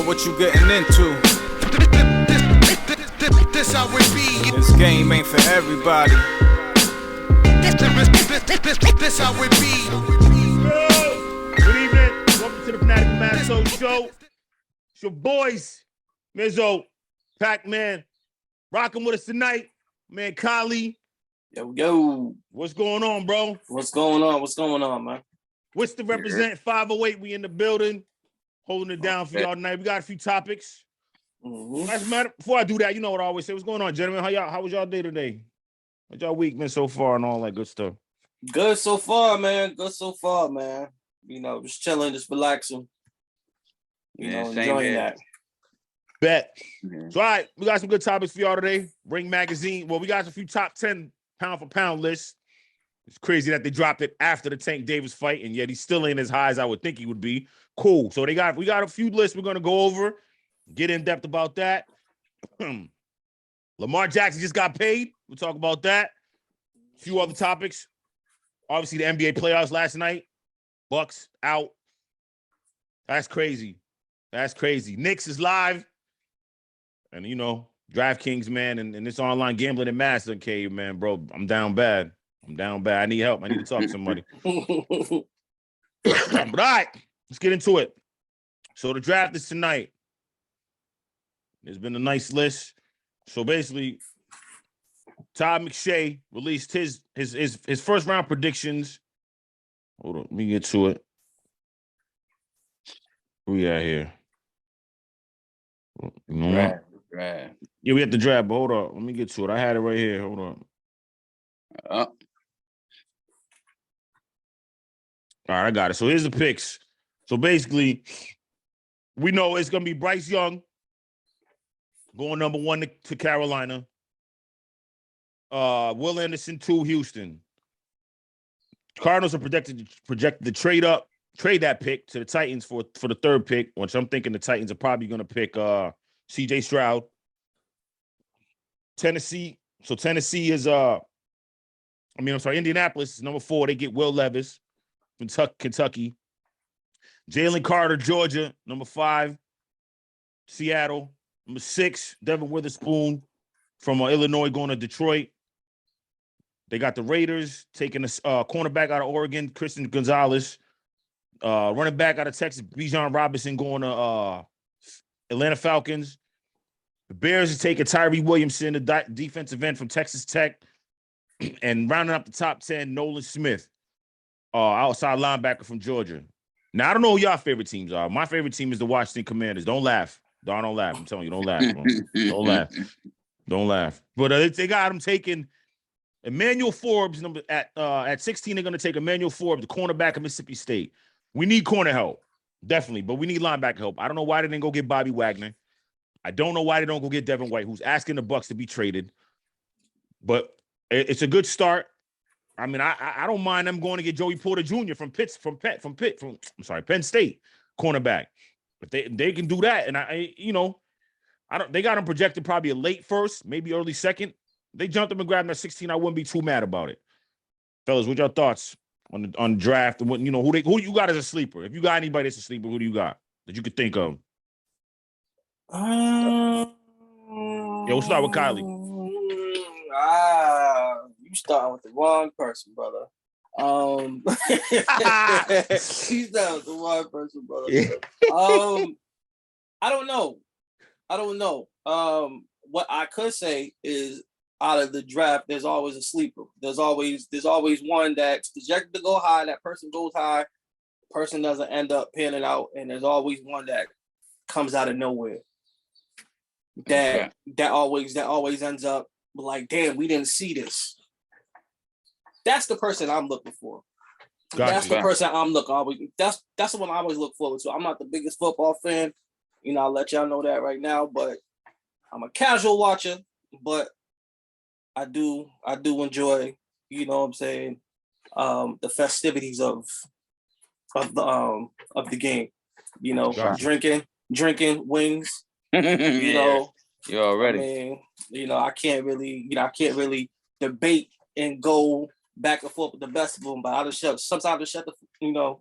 what you getting into. This how it be. This game ain't for everybody. This how it be. Good evening. Welcome to the Fanatical Massholes show. It's your boys, Mizzo, Pac-Man, rocking with us tonight. Man, Kali. Yo. What's going on, bro? What's going on, man? What's the represent 508? We in the building, holding it down for y'all tonight. We got a few topics. As a matter, before I do that, you know what I always say. What's going on, gentlemen? How was y'all day today? What y'all week been so far and all that good stuff? Good so far, man. You know, just chilling, just relaxing. You know, enjoying that. Bet. So, all right, we got some good topics for y'all today. Ring Magazine. Well, we got a few top 10 pound for pound lists. It's crazy that they dropped it after the Tank Davis fight, and yet he's still ain't as high as I would think he would be. Cool. So we got a few lists we're gonna go over, get in depth about that. Lamar Jackson just got paid. We'll talk about that. A few other topics. Obviously, the NBA playoffs last night. Bucks out. That's crazy. Knicks is live. And, you know, DraftKings, man, and this online gambling and master cave, man, bro. I'm down bad. I need help. I need to talk to somebody. But all right, let's get into it. So the draft is tonight. There's been a nice list. So basically, Todd McShay released his first round predictions. Hold on, let me get to it. Where we at here? You know Right. Yeah, we had the draft, but hold on. Let me get to it. I had it right here. Hold on. All right, I got it. So here's the picks. So basically, we know it's going to be Bryce Young going number 1 to Carolina. Will Anderson 2, Houston. Cardinals are projected to trade that pick to the Titans for the third pick, which I'm thinking the Titans are probably going to pick C.J. Stroud. Tennessee. So Tennessee is Indianapolis is number 4. They get Will Levis from Kentucky. Jalen Carter, Georgia, number 5. Seattle. Number 6, Devin Witherspoon from Illinois going to Detroit. They got the Raiders taking a cornerback out of Oregon, Christian Gonzalez. Running back out of Texas, Bijan Robinson going to Atlanta Falcons. The Bears are taking Tyree Williamson, the defensive end from Texas Tech. And rounding up the top 10, Nolan Smith, outside linebacker from Georgia. Now, I don't know who y'all favorite teams are. My favorite team is the Washington Commanders. Don't laugh. Don't laugh. I'm telling you, don't laugh, bro. Don't laugh. But they got him taking Emmanuel Forbes at 16. They're going to take Emmanuel Forbes, the cornerback of Mississippi State. We need corner help, definitely, but we need linebacker help. I don't know why they didn't go get Bobby Wagner. I don't know why they don't go get Devin White, who's asking the Bucks to be traded. But it's a good start. I mean, I don't mind them going to get Joey Porter Jr. from Penn State cornerback. If they can do that, and they got him projected probably a late first, maybe early second. They jumped him and grabbed him at 16. I wouldn't be too mad about it. Fellas, what your thoughts on the draft and who you got as a sleeper? If you got anybody that's a sleeper, who do you got that you could think of? We'll start with Kylie. You starting with the wrong person, brother. You starting with the wrong person, brother. I don't know. What I could say is out of the draft, there's always a sleeper. There's always one that's projected to go high. That person goes high. Person doesn't end up panning out, and there's always one that comes out of nowhere. That always ends up like, damn, we didn't see this. That's the person I'm looking for. Gotcha. That's the person I'm looking. That's the one I always look forward to. I'm not the biggest football fan. I'll let y'all know that right now, but I'm a casual watcher, but I do enjoy, you know what I'm saying, the festivities of the game. Gotcha. Drinking wings. You already. I can't really debate and go back and forth with the best of them. But I just sometimes just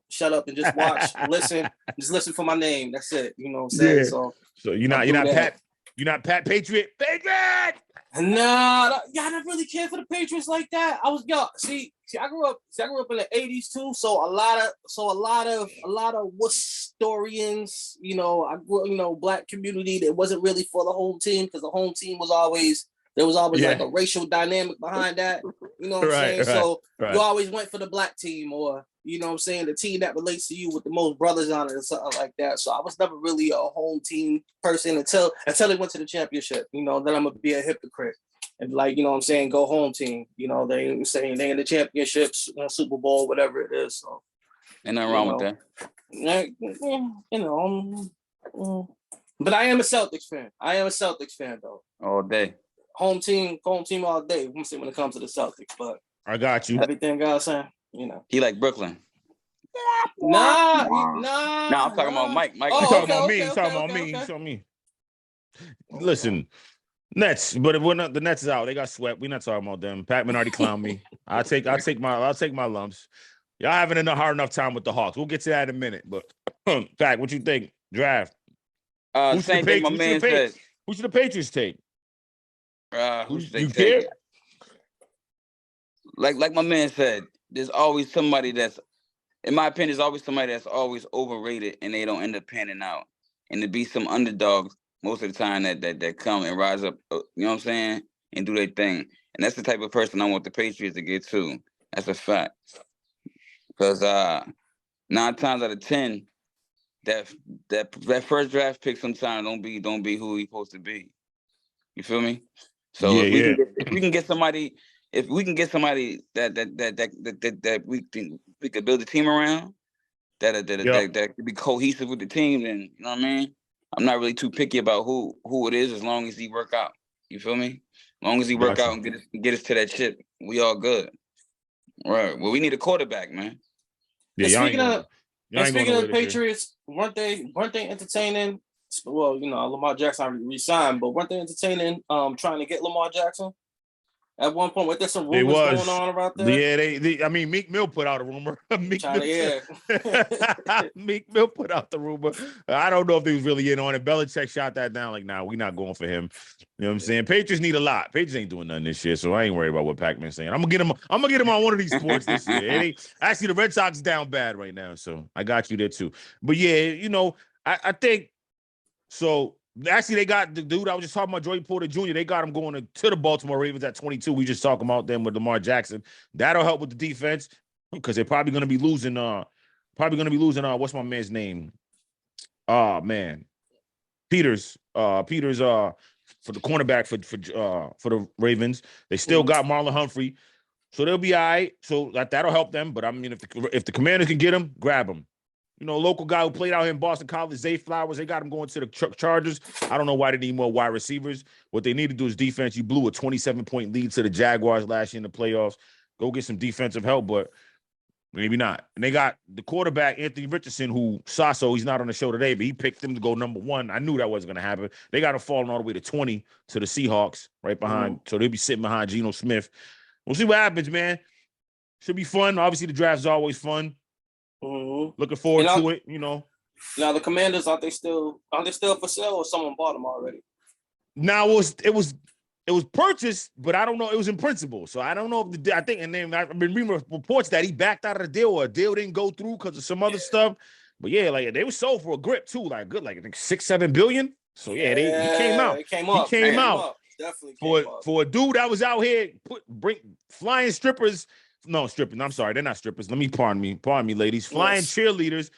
shut up and just watch, listen for my name. That's it. You know what I'm saying? Yeah. So you're not Pat. You're not Pat Patriot. Patriot. Nah, y'all don't really care for the Patriots like that. See, I grew up in the '80s too. So a lot of Worcesterians, I grew, black community that wasn't really for the home team because the home team was always like a racial dynamic behind that. You know what I'm saying? So you always went for the black team or the team that relates to you with the most brothers on it or something like that. So I was never really a home team person until they went to the championship. Then I'm gonna be a hypocrite and go home team. They saying they in the championships, Super Bowl, whatever it is. So ain't nothing wrong with that. But I am a Celtics fan though. All day. Home team all day. We'll see when it comes to the Celtics, but I got you. Everything else, saying, He like Brooklyn. Nah, I'm talking about Mike. He's talking about me. He's talking about me. Listen, Nets, but we're not. The Nets is out. They got swept. We're not talking about them. Patman already clowned me. I'll take my lumps. Y'all having a hard enough time with the Hawks. We'll get to that in a minute. But Pat, what you think? Draft. Same thing my man said. Who should the Patriots take? Who should they you take? Care? Like my man said, there's always somebody that's, in my opinion, there's always somebody that's always overrated and they don't end up panning out. And to be some underdogs most of the time that come and rise up, you know what I'm saying, and do their thing. And that's the type of person I want the Patriots to get to. That's a fact. Because 9 times out of 10, that first draft pick sometimes don't be who he's supposed to be. You feel me? So if we can get somebody that we could build a team around, that could be cohesive with the team, then you know what I mean? I'm not really too picky about who it is as long as he work out. You feel me? As long as he work out and get us to that chip, we all good. Right. Well, we need a quarterback, man. Yeah, speaking of the Patriots, weren't they entertaining? Well, Lamar Jackson already resigned, but weren't they entertaining trying to get Lamar Jackson? At one point, was there some rumors going on about that? Yeah, I mean, Meek Mill put out a rumor. Meek Mill put out the rumor. I don't know if he was really in on it. Belichick shot that down like, nah, we're not going for him. You know what I'm saying? Patriots need a lot. Patriots ain't doing nothing this year, so I ain't worried about what Pac-Man's saying. I'm gonna get him on one of these sports this year. Actually, the Red Sox is down bad right now, so I got you there too. But yeah, I think so. Actually, they got the dude I was just talking about, Joey Porter Jr. They got him going to the Baltimore Ravens at 22. We just talking about them with Lamar Jackson. That'll help with the defense because they're probably going to be losing. What's my man's name? Oh man, Peters. For the cornerback for the Ravens. They still got Marlon Humphrey, so they'll be all right. So that'll help them. But I mean, if the Commanders can get him, grab him. Local guy who played out here in Boston College, Zay Flowers, they got him going to the Chargers. I don't know why they need more wide receivers. What they need to do is defense. You blew a 27-point lead to the Jaguars last year in the playoffs. Go get some defensive help, but maybe not. And they got the quarterback, Anthony Richardson, who he's not on the show today, but he picked them to go number 1. I knew that wasn't going to happen. They got him falling all the way to 20 to the Seahawks, right behind. So they'll be sitting behind Geno Smith. We'll see what happens, man. Should be fun. Obviously, the draft is always fun. Looking forward to it, Now the Commanders, are they still for sale, or someone bought them already? Now it was purchased, but I don't know. It was in principle, so I don't know if I've been reading reports that he backed out of the deal, or a deal didn't go through because of some other stuff. But yeah, like they were sold for a grip too, like good, like I think $6-7 billion. So he came out. He came out. Definitely for a dude that was out here flying strippers. No, stripping. I'm sorry, they're not strippers. Pardon me, ladies. Flying cheerleaders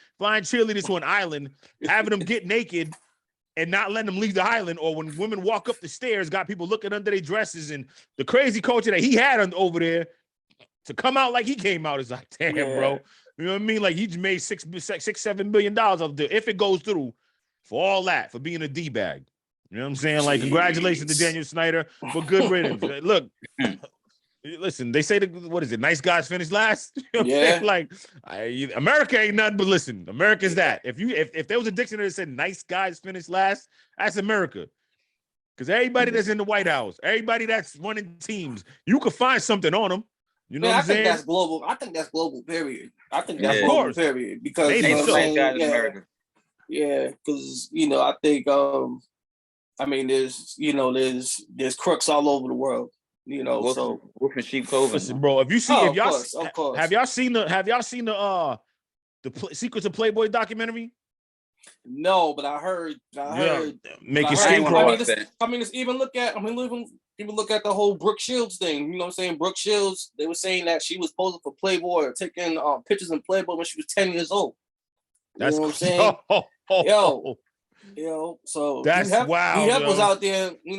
to an island, having them get naked and not letting them leave the island. Or when women walk up the stairs, got people looking under their dresses, and the crazy culture that he had over there to come out like he came out is like, damn, bro. You know what I mean? Like he just made $6-7 million of the if it goes through for all that for being a D-bag. You know what I'm saying? Like, congratulations to Daniel Snyder for good riddance. Look. Listen, they say what is it? Nice guys finish last. You know like America ain't nothing but listen. America's that. If there was a dictionary that said nice guys finish last, that's America. Because everybody that's in the White House, everybody that's running teams, you could find something on them. You know Man, what I I'm think saying? that's global. I think that's global. Period. I think that's Yeah. Of global. course. Period. Because They you know Ain't what so. I'm no nice saying. guys in Yeah, America. yeah. Because I think I mean, there's crooks all over the world. Wolf in sheep clothing. Listen, bro. If Oh, of y'all course, of course. have y'all seen the Secrets of Playboy documentary? No, but I heard. Yeah, make I your heard. I ain't skin wanna crawl. watch that. Even look at. Even look at the whole Brooke Shields thing. You know what I'm saying? Brooke Shields. They were saying that she was posing for Playboy or taking pictures in Playboy when she was 10 years old. You That's know what I'm saying? Yo, so That's Hugh wild, Hef was yo. out there. Hugh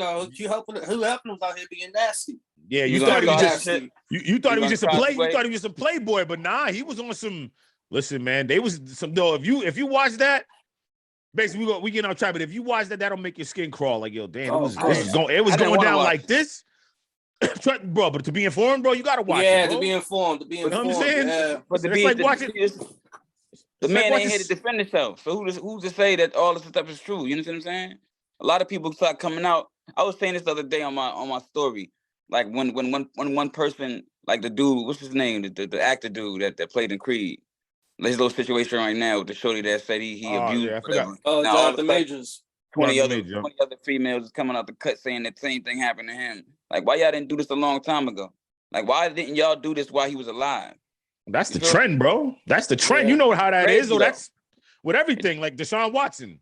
Hefner was out here being nasty. Yeah, You you gonna thought he was cross just the shit? you thought You he was gonna just a cross play. the You way? thought he was just a playboy, but nah, he was on some. Listen, man, they was some though. If you watch that, basically we get on track. But if you watch that, that'll make your skin crawl. Like yo, damn, Oh, it was of course. I didn't going wanna down watch like it. this, bro. But to be informed, bro, you gotta watch it, Yeah, bro. to be informed. You know what I'm saying? Yeah. But It's like watching. the It's like man ain't watching. here to defend himself. So who's to say that all this stuff is true? You know what I'm saying? A lot of people start coming out. I was saying this the other day on my story. Like when one person, like the dude, what's his name? The actor dude that played in Creed. His little situation right now with the shorty that said he Oh abused yeah, I forgot. whatever. Now all of a Jonathan sudden Majors. 20 other Major. 20 other females is coming out the cut saying that same thing happened to him. Like why y'all didn't do this a long time ago? Like why didn't y'all do this while he was alive? That's the feel trend, bro. That's the trend. Yeah. You know how that Crazy, is. So though. that's with everything. Like Deshaun Watson,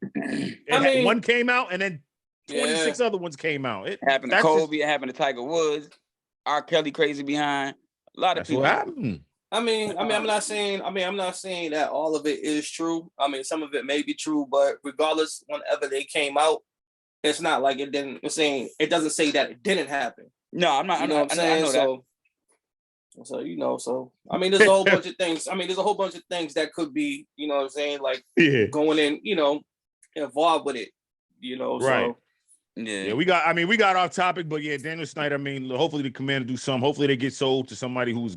I mean- one came out and then Yeah. 26 other ones came out. It happened to Kobe, it happened to Tiger Woods, R. Kelly crazy behind. A lot of That's people. what happened. I'm not saying that all of it is true. I mean, some of it may be true, but regardless, whenever they came out, it's not like it didn't. I'm saying it doesn't say that it didn't happen. No, I'm not. You know what I'm saying? I know that. So I mean, there's a whole bunch of things. I mean, there's a whole bunch of things that could be, you know what I'm saying, like going in, involved with it. Right. So Yeah, we got off topic, but yeah, Daniel Snyder. I mean, hopefully the Commander do something. Hopefully they get sold to somebody who's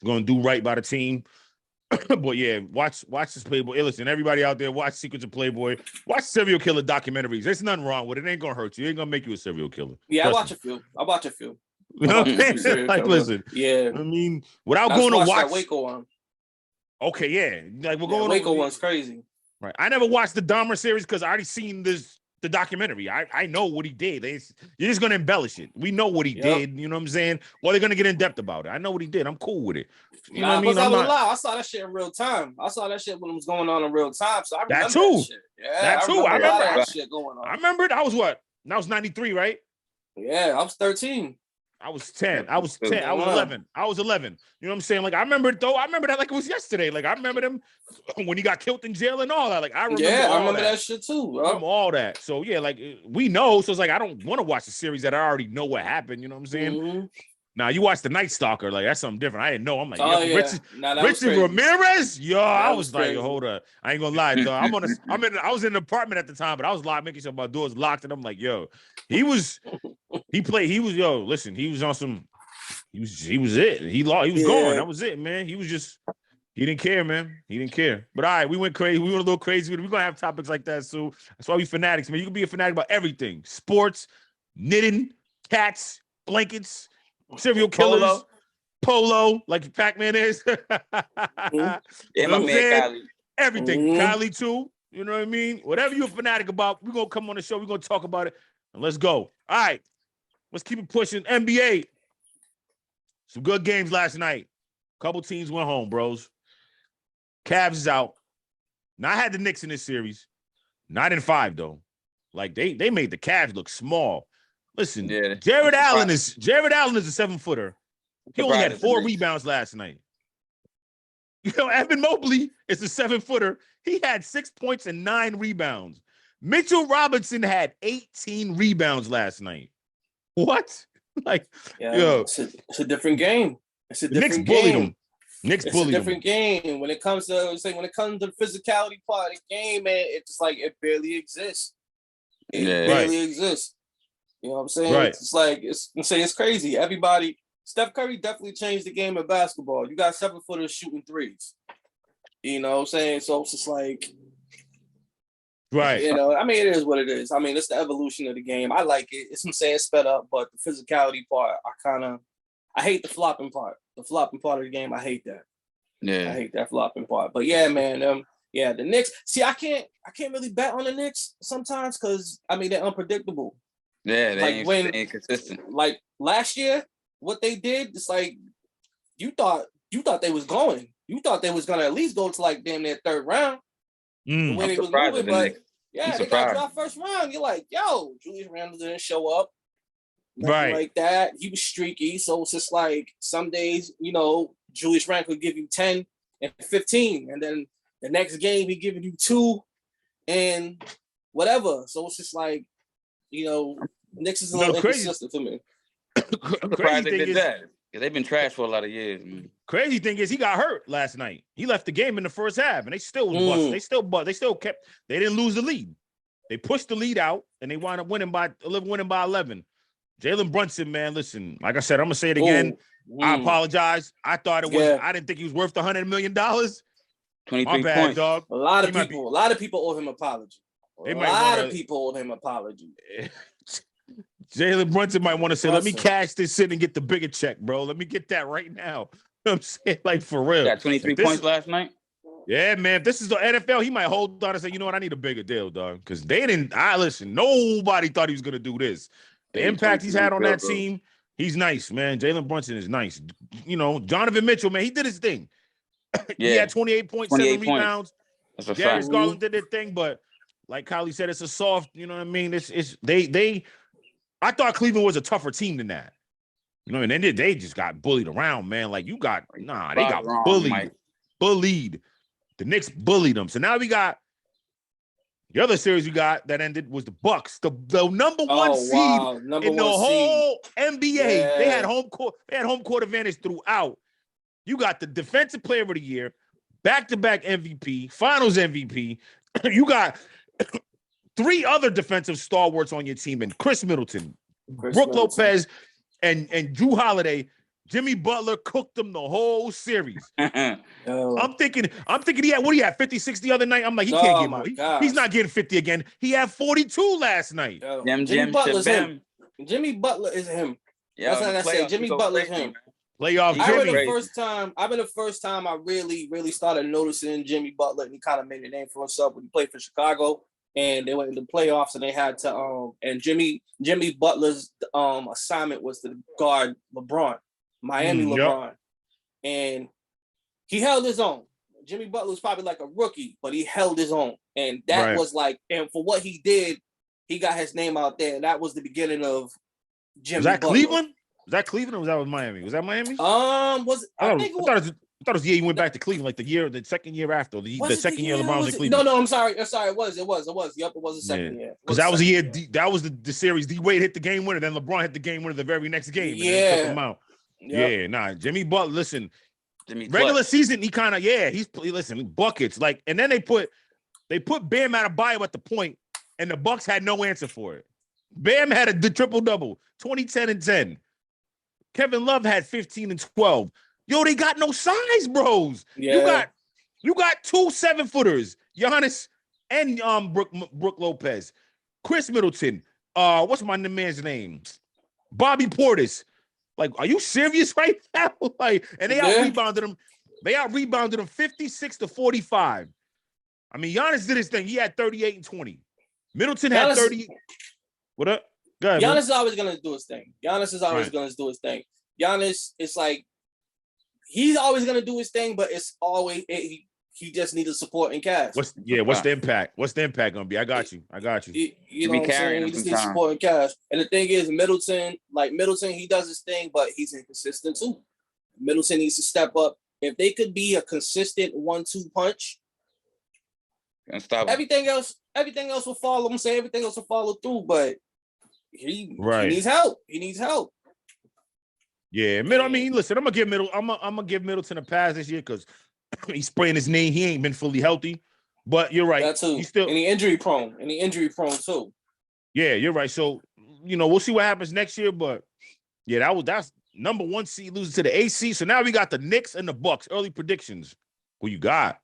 going to do right by the team. But yeah, watch this Playboy. Hey, listen, everybody out there, watch Secrets of Playboy. Watch serial killer documentaries. There's nothing wrong with it. It ain't gonna hurt you. It ain't gonna make you a serial killer. yeah, Trust I watch me. a few. I watch a few. You know what I'm saying? Like, listen. Yeah. I mean, without I going to watched watch that Waco one. Okay, yeah. Like we're going Waco one's crazy. Right. I never watched the Dahmer series because I already seen the documentary. I know what he did. You're just gonna embellish it. We know what he did. You know what I'm saying? Well, they're gonna get in depth about it. I know what he did. I'm cool with it. You know what I mean? I saw that shit in real time. I saw that shit when it was going on in real time. So I remember that too. That shit. Yeah, that too. I remember that shit going on. I remember it. I was what? That was 93, right? Yeah, I was 13. I was 10. I was 10. I was 11. I was 11. You know what I'm saying? Like I remember it though. I remember that like it was yesterday. Like I remember them when he got killed in jail and all that. Like I remember. Yeah, I remember that shit too. I remember all that. So yeah, like we know. So it's like I don't want to watch a series that I already know what happened. You know what I'm saying? Mm-hmm. Now you watch the Night Stalker. Like that's something different. I didn't know. I'm like, yeah. Richard Ramirez. Yo, I was like, crazy. hold up. I ain't gonna lie, though. I was in an apartment at the time, but I was locked, making sure my doors locked, and I'm like, yo, he was on some. He was it. He was gone. That was it, man. He didn't care, man. He didn't care. But all right, we went crazy. We went a little crazy. We're gonna have topics like that, so that's why we fanatics, man. You can be a fanatic about everything: sports, knitting, cats, blankets, serial killers, polo like Pac-Man is. Yeah, my man Kylie. Everything. Kylie too. You know what I mean? Whatever you're a fanatic about, we're gonna come on the show. We're gonna talk about it. And let's go. All right. Let's keep it pushing. NBA. Some good games last night. Couple teams went home, bros. Cavs is out. Now I had the Knicks in this series. Not in 5, though. Like they made the Cavs look small. Listen, Jared Allen is a 7-footer. He only had 4 rebounds last night. You know, Evan Mobley is a 7-footer. He had 6 points and 9 rebounds. Mitchell Robinson had 18 rebounds last night. What? Like, yo, it's a different game. It's a different game. It's a different game. When it comes to the physicality part of the game, man, it's just like it barely exists. It barely exists. You know what I'm saying? Right. It's like it's crazy. Everybody, Steph Curry definitely changed the game of basketball. You got 7-footers shooting threes. You know what I'm saying? So it's just like, right. You know, I mean, it is what it is. I mean, it's the evolution of the game. I like it. It's sped up, but the physicality part, I hate the flopping part. The flopping part of the game, I hate that. Yeah. I hate that flopping part. But yeah, man, yeah, the Knicks. See, I can't really bet on the Knicks sometimes because I mean they're unpredictable. Yeah, Like they ain't consistent. Like last year, what they did, it's like you thought they was going. You thought they was gonna at least go to like damn near third round. The way I'm they was surprised moving, at the but Knicks. yeah, they got dropped first round. You're like, yo, Julius Randle didn't show up. Nothing Right. like that. He was streaky. So it's just like some days, you know, Julius Randle could give you 10 and 15. And then the next game he giving you 2 and whatever. So it's just like, you know, Knicks is a little inconsistent for me. I'm surprised they did that. Yeah, they've been trash for a lot of years, man. Crazy thing is he got hurt last night. He left the game in the first half, and they still was busted. They still kept. They didn't lose the lead. They pushed the lead out, and they wound up winning by 11. Jalen Brunson, man, listen. Like I said, I'm gonna say it again. I apologize. I thought it was. Yeah. I didn't think he was worth the $100 million. 23 My bad, points. dog. A lot of people owe him apology. A lot of people owe him apology. Jalen Brunson might want to say, "Let me Brunson. cash this in and get the bigger check, bro. Let me get that right now." You know what I'm saying, like, for real. Got 23 points last night. Yeah, man. If this is the NFL, he might hold on and say, "You know what? I need a bigger deal, dog." Because they didn't. Listen. Nobody thought he was gonna do this. The impact he's had on that team, he's nice, man. Jalen Brunson is nice. You know, Donovan Mitchell, man, he did his thing. He had 28.7 rebounds. That's a Darius fact. Garland did their thing, but like Kylie said, it's a soft. You know what I mean? They. I thought Cleveland was a tougher team than that. You know, and then they just got bullied around, man. Like they got bullied. The Knicks bullied them. So now we got the other series we got that ended was the Bucks, the number one seed in the whole NBA. Yeah. They had home court advantage throughout. You got the defensive player of the year, back-to-back MVP, finals MVP. You got 3 other defensive stalwarts on your team, and Chris Middleton, Brook Lopez, and Drew Holiday. Jimmy Butler cooked them the whole series. I'm thinking he had 56 the other night. I'm like, he can't get more. He's not getting 50 again. He had 42 last night. Jimmy Butler's him. Jimmy Butler is him. That's what I said. Jimmy Butler's him. Playoff Jimmy. I've been the first time I really started noticing Jimmy Butler, and he kind of made a name for himself when he played for Chicago. And they went into the playoffs, and they had to and Jimmy Butler's assignment was to guard LeBron, Miami LeBron, and he held his own. Jimmy Butler was probably like a rookie, but he held his own, and that was like, and for what he did, he got his name out there, and that was the beginning of Jimmy. Was that Butler. Cleveland? Was that Cleveland or was that Miami? Was that Miami? I thought it was the year he went back to Cleveland, like the second year after, the second year LeBron was in Cleveland. No, I'm sorry. It was. Yep, it was the second year. Because that was the year. That was the series. D Wade hit the game winner, then LeBron hit the game winner the very next game. And then took him out. Yep. Yeah, nah. Jimmy Butler. Listen, regular season, he kind of listen, buckets like, and then they put Bam Adebayo at the point, and the Bucks had no answer for it. Bam had the triple double, 20, 10, and 10. Kevin Love had 15 and 12. Yo, they got no size, bros. Yeah. You got 2 7-footers, Giannis and Brook Lopez, Chris Middleton. What's my man's name? Bobby Portis. Like, are you serious right now? Like, and they out-rebounded him. They out-rebounded him 56-45. I mean, Giannis did his thing. He had 38 and 20. Middleton had 30. What up? Go ahead, Giannis is always gonna do his thing. Giannis, it's like he's always gonna do his thing, but it's always he just needs the support and cash. What's the impact? What's the impact gonna be? I got you. You know what I'm saying? He just needs support and cash. And the thing is, Middleton, he does his thing, but he's inconsistent too. Middleton needs to step up. If they could be a consistent 1-2 punch, and stop everything else will follow. I'm saying everything else will follow through, but he needs help. He needs help. Yeah, I mean, listen, I'm gonna give Middleton a pass this year because he's spraying his knee. He ain't been fully healthy. But you're right. That too. He's still injury prone too. Yeah, you're right. So we'll see what happens next year. But yeah, that's number 1 seed losing to the AC. So now we got the Knicks and the Bucks. Early predictions. Who you got?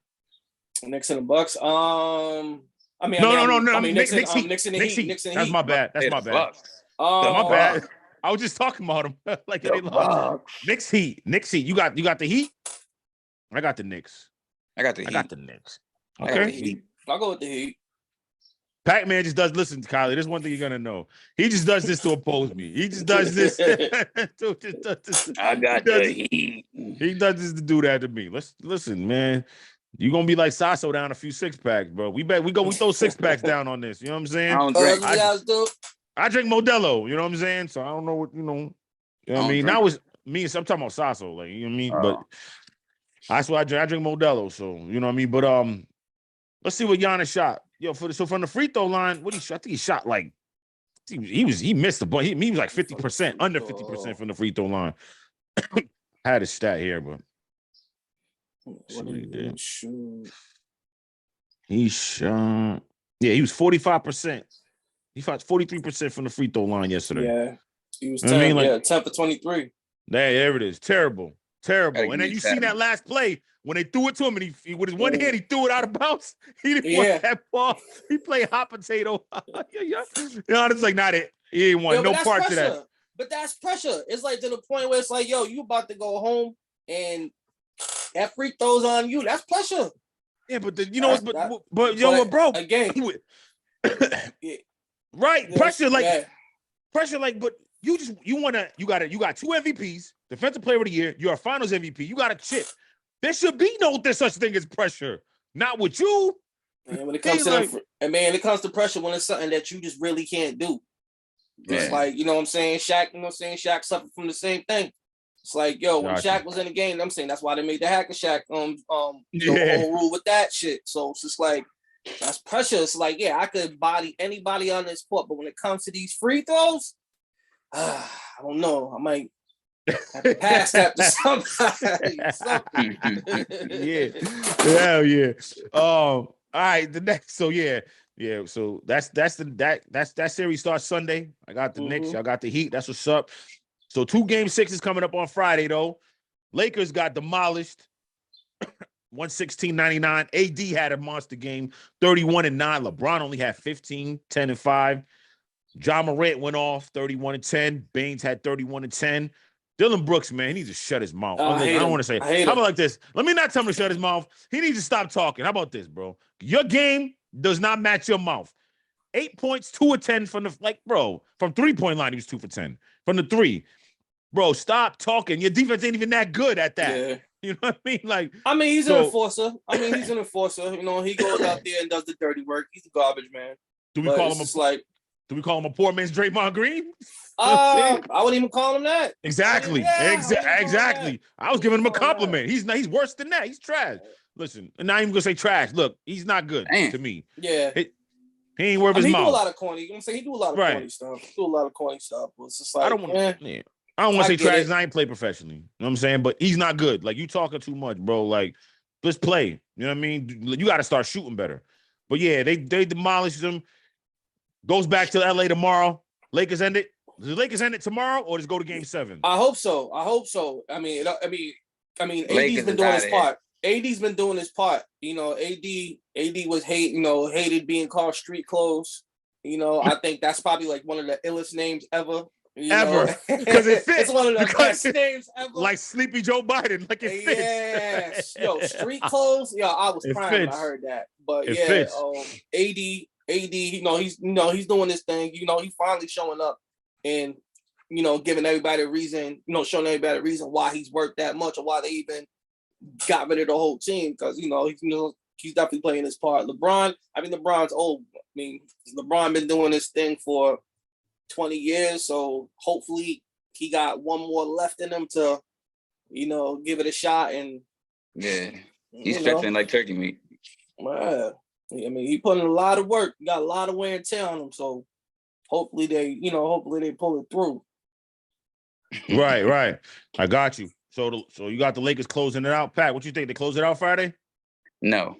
Knicks and the Bucks. No. Knicks and the Heat. That's my bad. My bad. I was just talking about them. Like The they lost. Bucks. Knicks Heat. You got the Heat? I got the Knicks. I got the Heat. I got the Knicks. I got the Okay. Heat. I'll go with the Heat. Pac-Man just does listen, Kylie. There's one thing you're gonna know. He just does this to oppose me. He just does this. I got the Heat. He does this to do that to me. Listen, man. You're gonna be like Sasso down a few 6-packs, bro. We throw 6-packs down on this. You know what I'm I saying? don't drink. I drink Modelo, you know what I'm saying? So I don't know what, you know what I mean? Now it's me, I'm talking about Sasso, like, you know what I mean? But that's what I drink. I drink Modelo, so you know what I mean? But let's see what Giannis shot. Yo, from the free throw line, what he shot? I think he shot like he missed the ball. He was like 50%, under 50% from the free throw line. I had his stat here, but what he did. He shot. Yeah, he was 45%. He shot 43% from the free throw line yesterday. Yeah, he was 10, 10 for 23. There it is. Terrible. And then you see that last play when they threw it to him, and he with his one hand he threw it out of bounds. He didn't want that ball. He played hot potato. It's like not it. He ain't want no part to that. But that's pressure. It's like to the point where it's like, yo, you about to go home and that free throws on you. That's pressure. Yeah, but bro, again, right? Pressure, but you got 2 MVPs, defensive player of the year. You're a finals MVP. You got a chip. There should be no such thing as pressure. Not with you. And when it comes it comes to pressure when it's something that you just really can't do. It's like, you know what I'm saying? Shaq suffered from the same thing. It's like, yo, when Shaq was in the game, I'm saying that's why they made the Hacker Shaq whole rule with that shit. So it's just like, that's pressure. It's like, yeah, I could body anybody on this court, but when it comes to these free throws, I don't know. I might have to pass that to somebody. Hell yeah. All right, the next. So so that series starts Sunday. I got the Knicks. I got the Heat. That's what's up. So 2 Game 6s coming up on Friday though. Lakers got demolished. 116-99. AD had a monster game, 31-9. LeBron only had 15, 10-5. John Morant went off 31-10. Baines had 31-10. Dylan Brooks, man, he needs to shut his mouth. I don't want to say. How about like this? Let me not tell him to shut his mouth. He needs to stop talking. How about this, bro? Your game does not match your mouth. 8 points, 2 of 10 from from 3-point line, he was 2 for 10. From the 3. Bro, stop talking. Your defense ain't even that good at that. Yeah. You know what I mean? Like, he's an enforcer. He's an enforcer. You know, he goes out there and does the dirty work. He's a garbage man. Do we call him a poor man's Draymond Green? I wouldn't even call him that. Exactly. Exactly. I was giving him a compliment. He's worse than that. He's trash. Listen, I'm not even gonna say trash. Look, he's not good to me. Yeah. He ain't worth his mouth. He do a lot of corny. You know what I'm saying? He do a lot of corny stuff. He do a lot of corny stuff. But it's just like, I don't want to say trash because I ain't play professionally. You know what I'm saying? But he's not good. Like, you talking too much, bro. Like, just play. You know what I mean? You got to start shooting better. But yeah, they demolished them. Goes back to LA tomorrow. Lakers end it. Does the Lakers end it tomorrow or just go to Game 7? I hope so. I mean, AD's been doing his part. AD's been doing his part. You know, AD was hated being called street clothes. You know, I think that's probably like one of the illest names ever. Because it fits. It's one of the best names ever. Like Sleepy Joe Biden, like it fits. Yeah, yo, street clothes. Yeah, I was crying when I heard that. But fits. AD, he's doing this thing. You know, he's finally showing up and giving everybody a reason. Showing everybody a reason why he's worked that much or why they even got rid of the whole team. Because he's definitely playing his part. LeBron's old. LeBron been doing this thing for 20 years, so hopefully he got one more left in him to, give it a shot. And he's stretching like turkey meat. He put in a lot of work, got a lot of wear and tear on him. So hopefully they pull it through. Right. I got you. So you got the Lakers closing it out. Pat, what you think? They close it out Friday? No.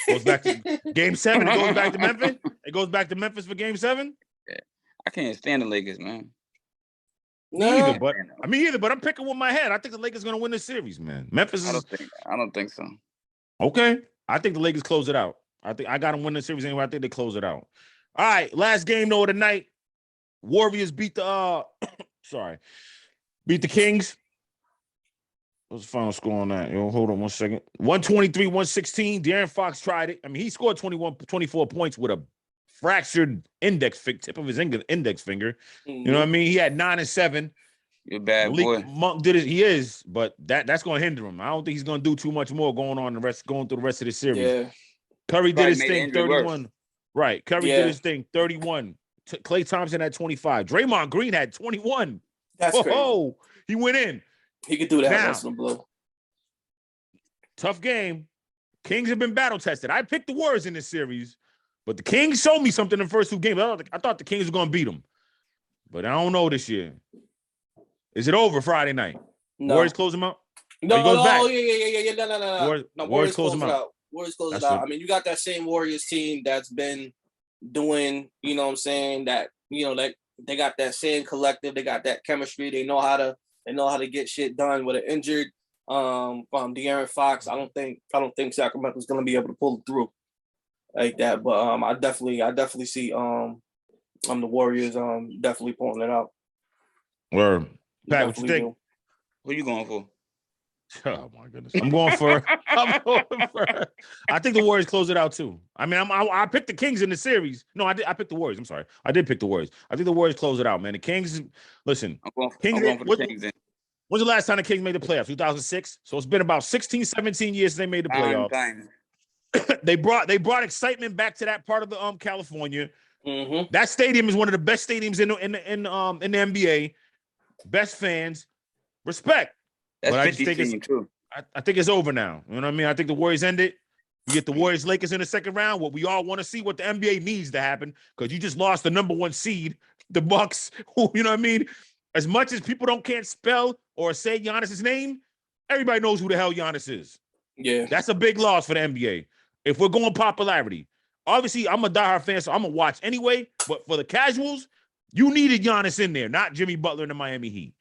Goes back to Game 7. It goes back to Memphis. It goes back to Memphis for Game 7. Yeah. I can't stand the Lakers, man. Me either, but I'm picking with my head. I think the Lakers are gonna win this series, man. Memphis is. I don't think so. Okay, I think the Lakers close it out. I got them winning the series anyway. I think they close it out. All right, last game though of the night. Warriors beat the beat the Kings. What's the final score on that? Yo, hold on 1 second. 123-116. De'Aaron Fox tried it. I mean, he scored 24 points with a fractured tip of his index finger. You know what I mean? He had 9 and 7. You're a bad Malik boy. Monk did it. He is, but that's going to hinder him. I don't think he's going to do too much more going through the rest of the series. Yeah. Curry did Probably his made the thing, injury 31. worse. Right. Curry Yeah. did his thing, 31. Klay Thompson had 25. Draymond Green had 21. That's crazy. Oh, he went in. He could do that Now, once in a blue. Tough game. Kings have been battle tested. I picked the Warriors in this series, but the Kings showed me something in the first 2 games. I thought the Kings were going to beat them, but I don't know this year. Is it over Friday night? No. Warriors close them out? No, He goes back. yeah. No. Warriors close it out. Warriors close it That's out. it. I mean, you got that same Warriors team that's been doing, you know what I'm saying, that, you know, that they got that same collective, they got that chemistry, they know how to get shit done with an injured De'Aaron Fox. I don't think Sacramento's gonna be able to pull it through like that. But I definitely see the Warriors definitely pulling it out. Or Pat, what you think? Do. Who you going for? Oh my goodness. I'm going for I think the Warriors close it out too. I mean, I picked the Kings in the series. No, I picked the Warriors. I'm sorry. I did pick the Warriors. I think the Warriors close it out, man. The Kings, listen. I'm going for the Kings. When's the last time the Kings made the playoffs? 2006. So it's been about 16, 17 years since they made the playoffs. They brought excitement back to that part of the California. Mm-hmm. That stadium is one of the best stadiums in the NBA. Best fans. Respect. That's But 50 team too. I think it's over now. You know what I mean? I think the Warriors ended. You get the Warriors Lakers in the second round. What we all want to see, what the NBA needs to happen, because you just lost the number 1 seed, the Bucks. Who, you know what I mean? As much as people can't spell or say Giannis's name, everybody knows who the hell Giannis is. Yeah. That's a big loss for the NBA. If we're going popularity, obviously I'm a diehard fan, so I'm gonna watch anyway. But for the casuals, you needed Giannis in there, not Jimmy Butler in the Miami Heat.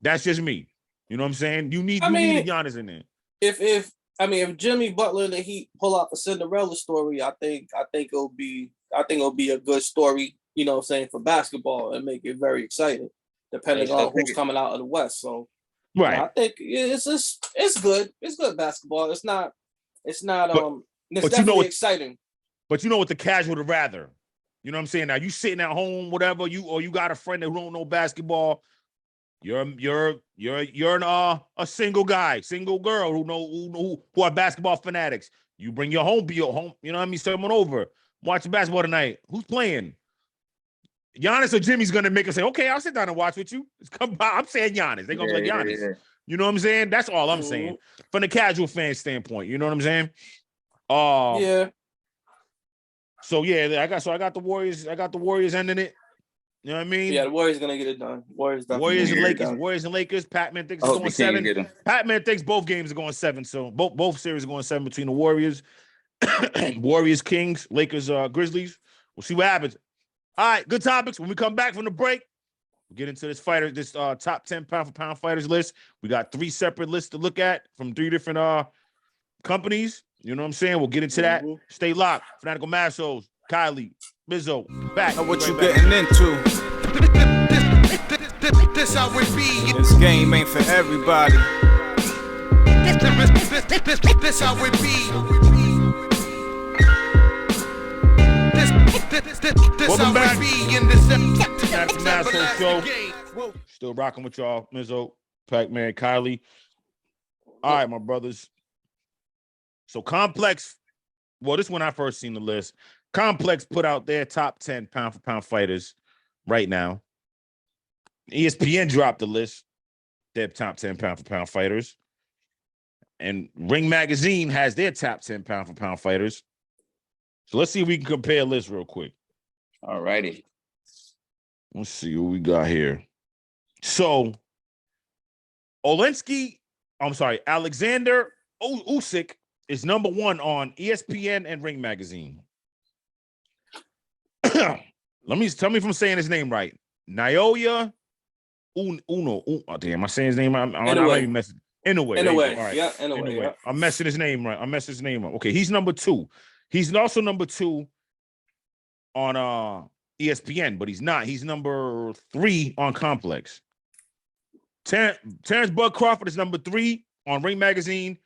That's just me. You know what I'm saying? You needed Giannis in there. If Jimmy Butler and the Heat pull out the Cinderella story, I think it'll be a good story, you know what I'm saying, for basketball and make it very exciting, depending on who's coming out of the West. So right. I think it's good. It's good basketball. It's definitely exciting. But you know what the casual would rather. You know what I'm saying? Now you sitting at home, whatever, you got a friend that don't know basketball. You're a single guy, single girl who are basketball fanatics. You bring your home, you know what I mean? Someone over, watch basketball tonight. Who's playing? Giannis or Jimmy's gonna make us say, okay, I'll sit down and watch with you. I'm saying Giannis. They're gonna be like Giannis. Yeah. You know what I'm saying? That's all I'm saying. From the casual fan standpoint, you know what I'm saying? Yeah. So yeah, I got the Warriors. I got the Warriors ending it. You know what I mean? Yeah, the Warriors gonna get it done. Warriors and Lakers. Pat-Man thinks it's going 7. Pat-Man thinks both games are going 7. So both series are going 7 between the Warriors, Warriors, Kings, Lakers, Grizzlies. We'll see what happens. All right, good topics. When we come back from the break, we'll get into this top 10 pound for pound fighters list. We got 3 separate lists to look at from 3 different companies. You know what I'm saying? We'll get into that. Stay locked. Fanatical Massholes, Kylie, Mizzo, back. Know what you getting into. This how it be. This game ain't for everybody. This how it be. This Welcome how back. it be in this Fanatical Massholes show. game. Still rocking with y'all, Mizzo, Pac-Man, Kylie. All right, my brothers. So Complex, well, this is when I first seen the list. Complex put out their top 10 pound for pound fighters right now. ESPN dropped the list, their top 10 pound for pound fighters. And Ring Magazine has their top 10 pound for pound fighters. So let's see if we can compare lists real quick. All righty. Let's see what we got here. So Alexander Usyk is number 1 on ESPN and Ring Magazine. Tell me if I'm saying his name right. Naoya Uno. Oh, damn, am I saying his name right? Anyway. All right. Yeah, anyway. Yeah. I'm messing his name right. Okay, he's number 2. He's also number 2 on ESPN, but he's not. He's number 3 on Complex. Terrence Bud Crawford is number 3 on Ring Magazine.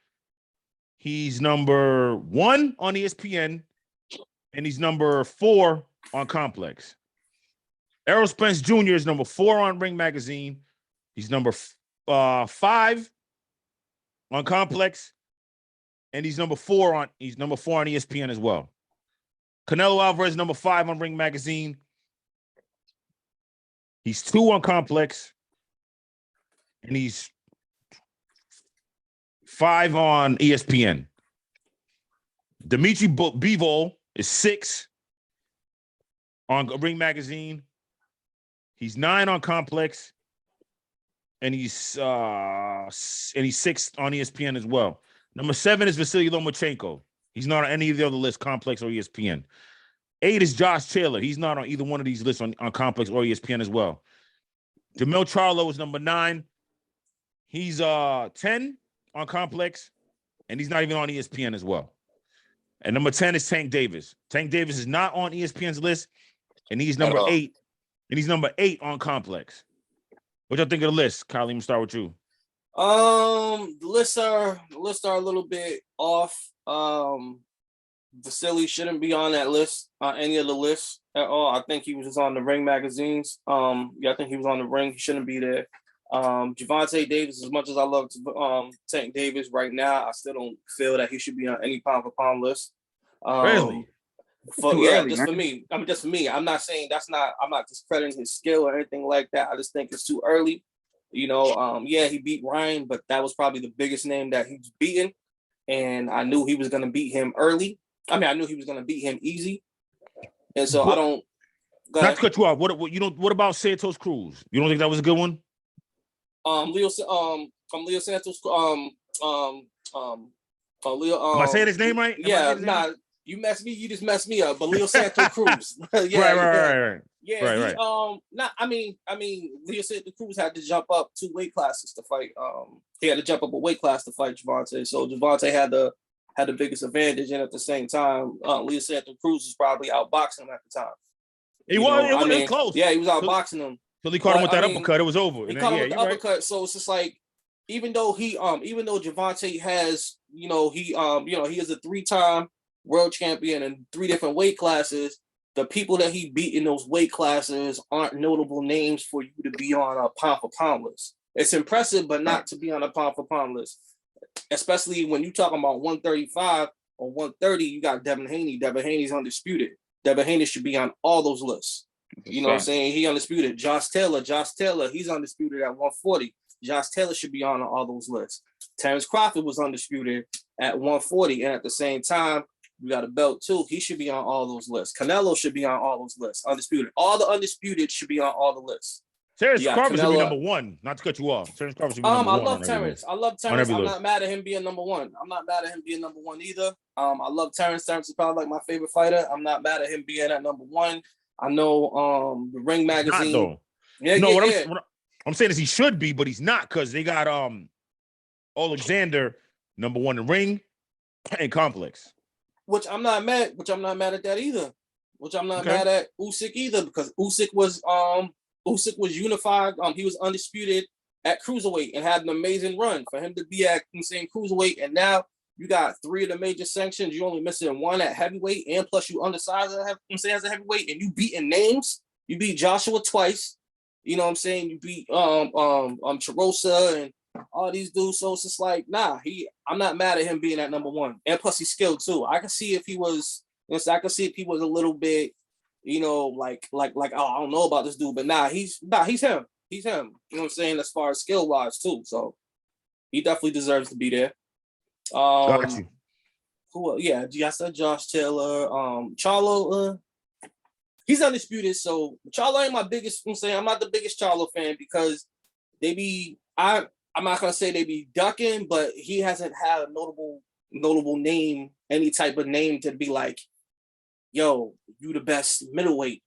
He's number 1 on ESPN, and he's number 4 on Complex. Errol Spence Jr. is number 4 on Ring Magazine. He's number 5 on Complex, and he's number 4 on ESPN as well. Canelo Alvarez number 5 on Ring Magazine. He's 2 on Complex, and he's 5 on ESPN. Dimitri Bivol is 6 on Ring Magazine. He's 9 on Complex, and he's 6th on ESPN as well. Number 7 is Vasily Lomachenko. He's not on any of the other lists, Complex or ESPN. 8 is Josh Taylor. He's not on either one of these lists on Complex or ESPN as well. Jamil Charlo is number 9. He's 10 on Complex, and he's not even on ESPN as well. And number 10 is Tank Davis. Tank Davis is not on ESPN's list, and he's number 8. And he's number 8 on Complex. What y'all think of the list? Kylie, I'm gonna start with you. The lists are a little bit off. Vasily shouldn't be on that list, any of the lists at all. I think he was just on the Ring magazines. I think he was on the Ring. He shouldn't be there. Javante Davis, as much as I love Tank Davis right now, I still don't feel that he should be on any pound for pound list. Really? Just for me. I mean, just for me. I'm not saying I'm not discrediting his skill or anything like that. I just think it's too early. You know, he beat Ryan, but that was probably the biggest name that he's beaten. And I knew he was going to beat him early. I mean, I knew he was going to beat him easy. And so I don't. Not to cut you off. What about Santos Cruz? You don't think that was a good one? Leo Santos. Leo. Am I saying his name right? You messed me. You just messed me up. But Leo Santos Cruz. Right. Yeah, right. Leo Santos Cruz had to jump up 2 weight classes to fight. He had to jump up a weight class to fight Javante. So Javante had the biggest advantage, and at the same time, Leo Santos Cruz was probably outboxing him at the time. It was close. Yeah, he was outboxing him. So he caught him with that uppercut. It was over. He caught him with the uppercut. Right. So it's just like, even though Javante has, he is a 3-time world champion in 3 different weight classes. The people that he beat in those weight classes aren't notable names for you to be on a pound for pound list. It's impressive, but not to be on a pound for pound list. Especially when you're talking about 135 or 130, you got Devin Haney. Devin Haney's undisputed. Devin Haney should be on all those lists. You know what I'm saying? He undisputed. Josh Taylor, he's undisputed at 140. Josh Taylor should be on all those lists. Terrence Crawford was undisputed at 140. And at the same time, we got a belt too. He should be on all those lists. Canelo should be on all those lists. Undisputed. All the undisputed should be on all the lists. Terrence Crawford should be number 1. Not to cut you off. Terrence Crawford should be number 1. I love Terrence. I'm not mad at him being number 1. I'm not mad at him being number 1 either. I love Terrence. Terrence is probably like my favorite fighter. I'm not mad at him being at number 1. I know the Ring magazine. What I'm saying is he should be, but he's not, because they got Alexander number 1 in Ring and Complex. Which I'm not mad at that either. Which I'm not mad at Usyk either, because Usyk was unified. He was undisputed at cruiserweight and had an amazing run. For him to be at cruiserweight, and now you got 3 of the major sanctions. You're only missing 1 at heavyweight, and plus you undersized as a heavyweight, and you beating names. You beat Joshua twice. You know what I'm saying? You beat Charosa and all these dudes. So it's just like, I'm not mad at him being at number 1. And plus he's skilled too. I can see if he was a little bit, like, oh, I don't know about this dude, but he's him. He's him. You know what I'm saying? As far as skill wise too. So he definitely deserves to be there. Got you. Who? Yeah, I said Josh Taylor. Charlo. He's undisputed. So Charlo ain't my biggest. I'm not the biggest Charlo fan, because I'm not gonna say they be ducking, but he hasn't had a notable name, any type of name to be like, yo, you the best middleweight,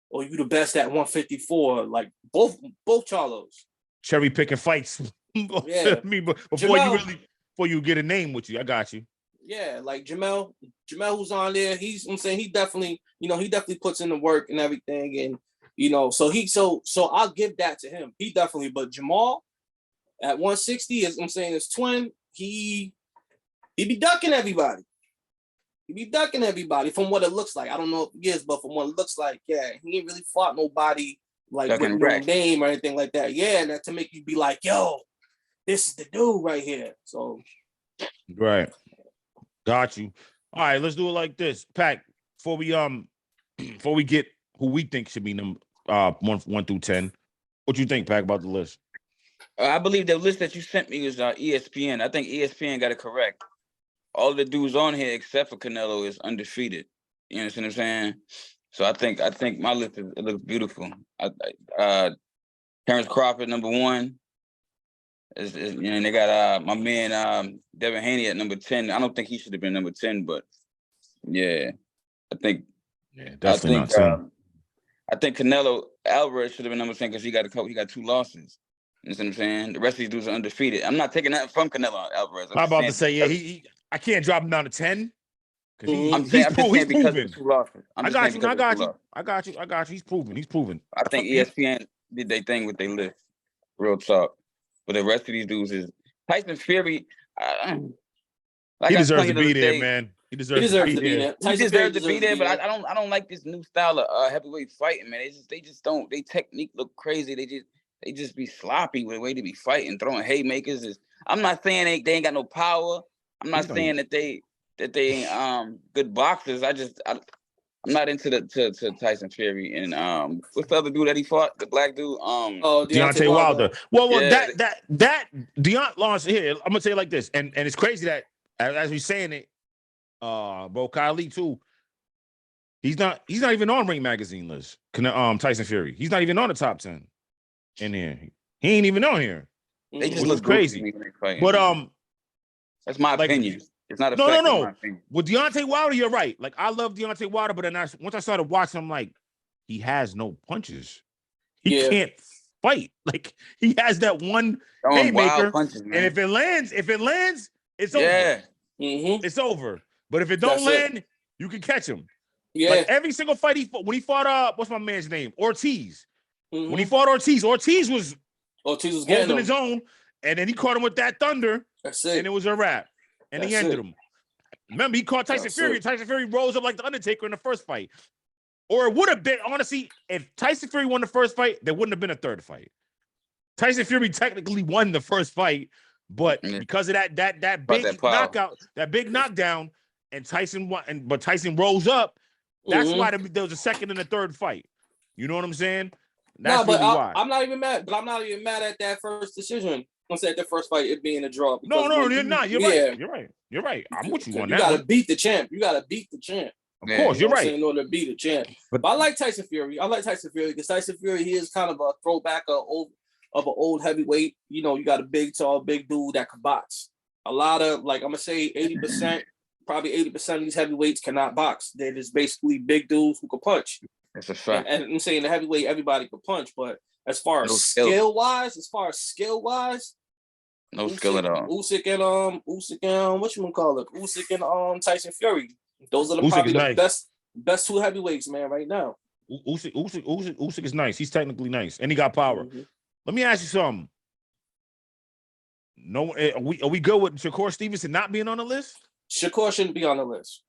or you the best at 154. Like both Charlos. Cherry picking fights. Yeah. Before you get a name with you, I got you. Yeah, like Jamel who's on there, I'm saying he definitely, he definitely puts in the work and everything, and so I'll give that to him. He definitely, but Jamal at 160 is, I'm saying, his twin, he be ducking everybody. He be ducking everybody from what it looks like. I don't know if he is, but from what it looks like, yeah, he ain't really fought nobody like Ducking with no racks. name or anything like that. Yeah, and that to make you be like, yo, this is the dude right here. So Right. Got you. All right, let's do it like this. Pac, before we get who we think should be number 1 through 10. What you think, Pac, about the list? I believe the list that you sent me is ESPN. I think ESPN got it correct. All the dudes on here except for Canelo is undefeated. You understand what I'm saying? So I think my list it looks beautiful. Terrence Crawford #1. They got my man Devin Haney at number 10. I don't think he should have been number 10, but yeah, I think definitely not 10. I think Canelo Alvarez should have been number 10 because he got 2 losses. You know what I'm saying? The rest of these dudes are undefeated. I'm not taking that from Canelo Alvarez. I'm about to say, yeah, I can't drop him down to 10 because he's proven. Because of 2 losses. I got you. He's proven. I think ESPN did their thing with their list. Real talk. But the rest of these dudes is Tyson Fury. He deserves to be there, man. He deserves to be there. He deserves to be there, but I don't like this new style of heavyweight fighting, man. They just don't. Their technique look crazy. They just be sloppy with the way they be fighting, throwing haymakers. I'm not saying they ain't got no power. I'm not saying that they ain't good boxers. I'm not into to Tyson Fury and what's the other dude that he fought? The black dude. Deontay Wilder. Well, yeah. that Deontay lost here. I'm gonna say it like this, and it's crazy that as we're saying it, bro, Kylie too. He's not even on Ring Magazine list. Tyson Fury. He's not even on the top 10 in here. He ain't even on here. They just look crazy. But that's my opinion. It's not a no. With Deontay Wilder, you're right. Like I love Deontay Wilder, but then once I started watching, I'm like, he has no punches. He can't fight. Like he has that one haymaker, punches, and if it lands, it's over. It's over. But if it don't land, you can catch him. Yeah. Like every single fight when he fought what's my man's name? Ortiz. When he fought Ortiz was getting his own, and then he caught him with that thunder, and it was a wrap. And he ended him. Remember, he caught Tyson Fury. Tyson Fury rose up like the Undertaker in the first fight. Or it would have been, honestly, if Tyson Fury won the first fight, there wouldn't have been a third fight. Tyson Fury technically won the first fight, but because of that big knockout, that big knockdown, and Tyson won, but Tyson rose up. That's why there was a second and a third fight. You know what I'm saying? That's really why. I'm not even mad. But I'm not even mad at that first decision. I'm saying the first fight it being a draw. No, you're not. You're right. I'm with you on that. You gotta beat the champ. Of course, you're right. In order to beat the champ. But I like Tyson Fury. Because Tyson Fury, he is kind of a throwback of an old heavyweight. You know, you got a big, tall, big dude that can box. A lot of, like, I'm gonna say 80%, probably 80% of these heavyweights cannot box. They're just basically big dudes who can punch. That's a fact. And I'm saying the heavyweight, everybody can punch, but as far as skill wise, no skill at all. Usyk and Usyk and Tyson Fury. Those are probably the best 2 heavyweights, man, right now. Usyk is nice. He's technically nice, and he got power. Let me ask you something. No, are we good with Shakur Stevenson not being on the list? Shakur shouldn't be on the list.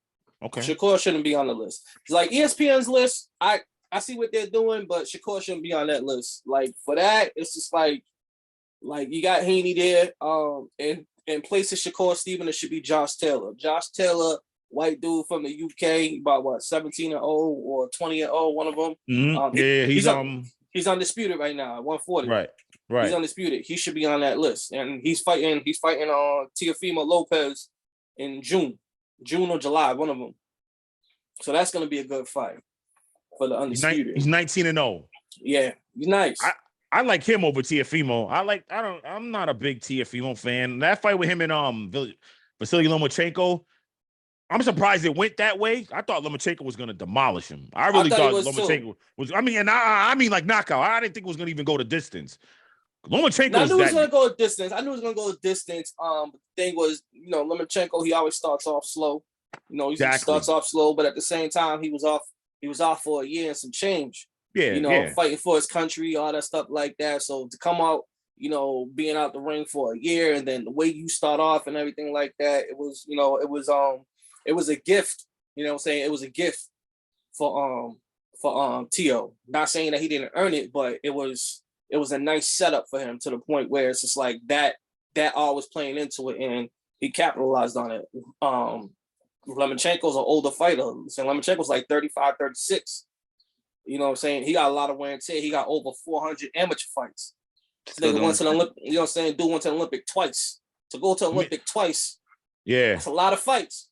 Okay. Shakur shouldn't be on the list. It's like ESPN's list. I see what they're doing, but Shakur shouldn't be on that list. Like for that, it's just like you got Haney there. In place of Shakur Stevenson, it should be Josh Taylor. Josh Taylor, white dude from the UK, about 17-0 or 20-0, one of them. He's undisputed right now at 140. Right. He's undisputed. He should be on that list, and he's fighting Teofimo Lopez in June or July, one of them. So that's going to be a good fight for the undisputed. He's 19-0. Yeah, he's nice. I like him over Teofimo. I'm not a big Teofimo fan. That fight with him and Vasily Lomachenko, I'm surprised it went that way. I thought Lomachenko was going to demolish him. I really thought Lomachenko was. I mean like knockout. I didn't think it was going to even go the distance. Lomachenko Now, I is knew he was that. gonna go a distance. But the thing was, Lomachenko, he always starts off slow. He Exactly. starts off slow, but at the same time, he was off. He was off for a year and some change. Yeah. Fighting for his country, all that stuff like that. So to come out, being out the ring for a year, and then the way you start off and everything like that, it was a gift. You know what I'm saying? It was a gift for Tio. Not saying that he didn't earn it, but it was a nice setup for him to the point where it's just like that all was playing into it, and he capitalized on it. Lomachenko's an older fighter. So Lomachenko's like 35, 36. You know what I'm saying? He got a lot of wear and tear. He got over 400 amateur fights. This nigga went to the Olympic, you know what I'm saying? Dude went to the Olympic twice. To go to the Olympic twice, Yeah. that's a lot of fights.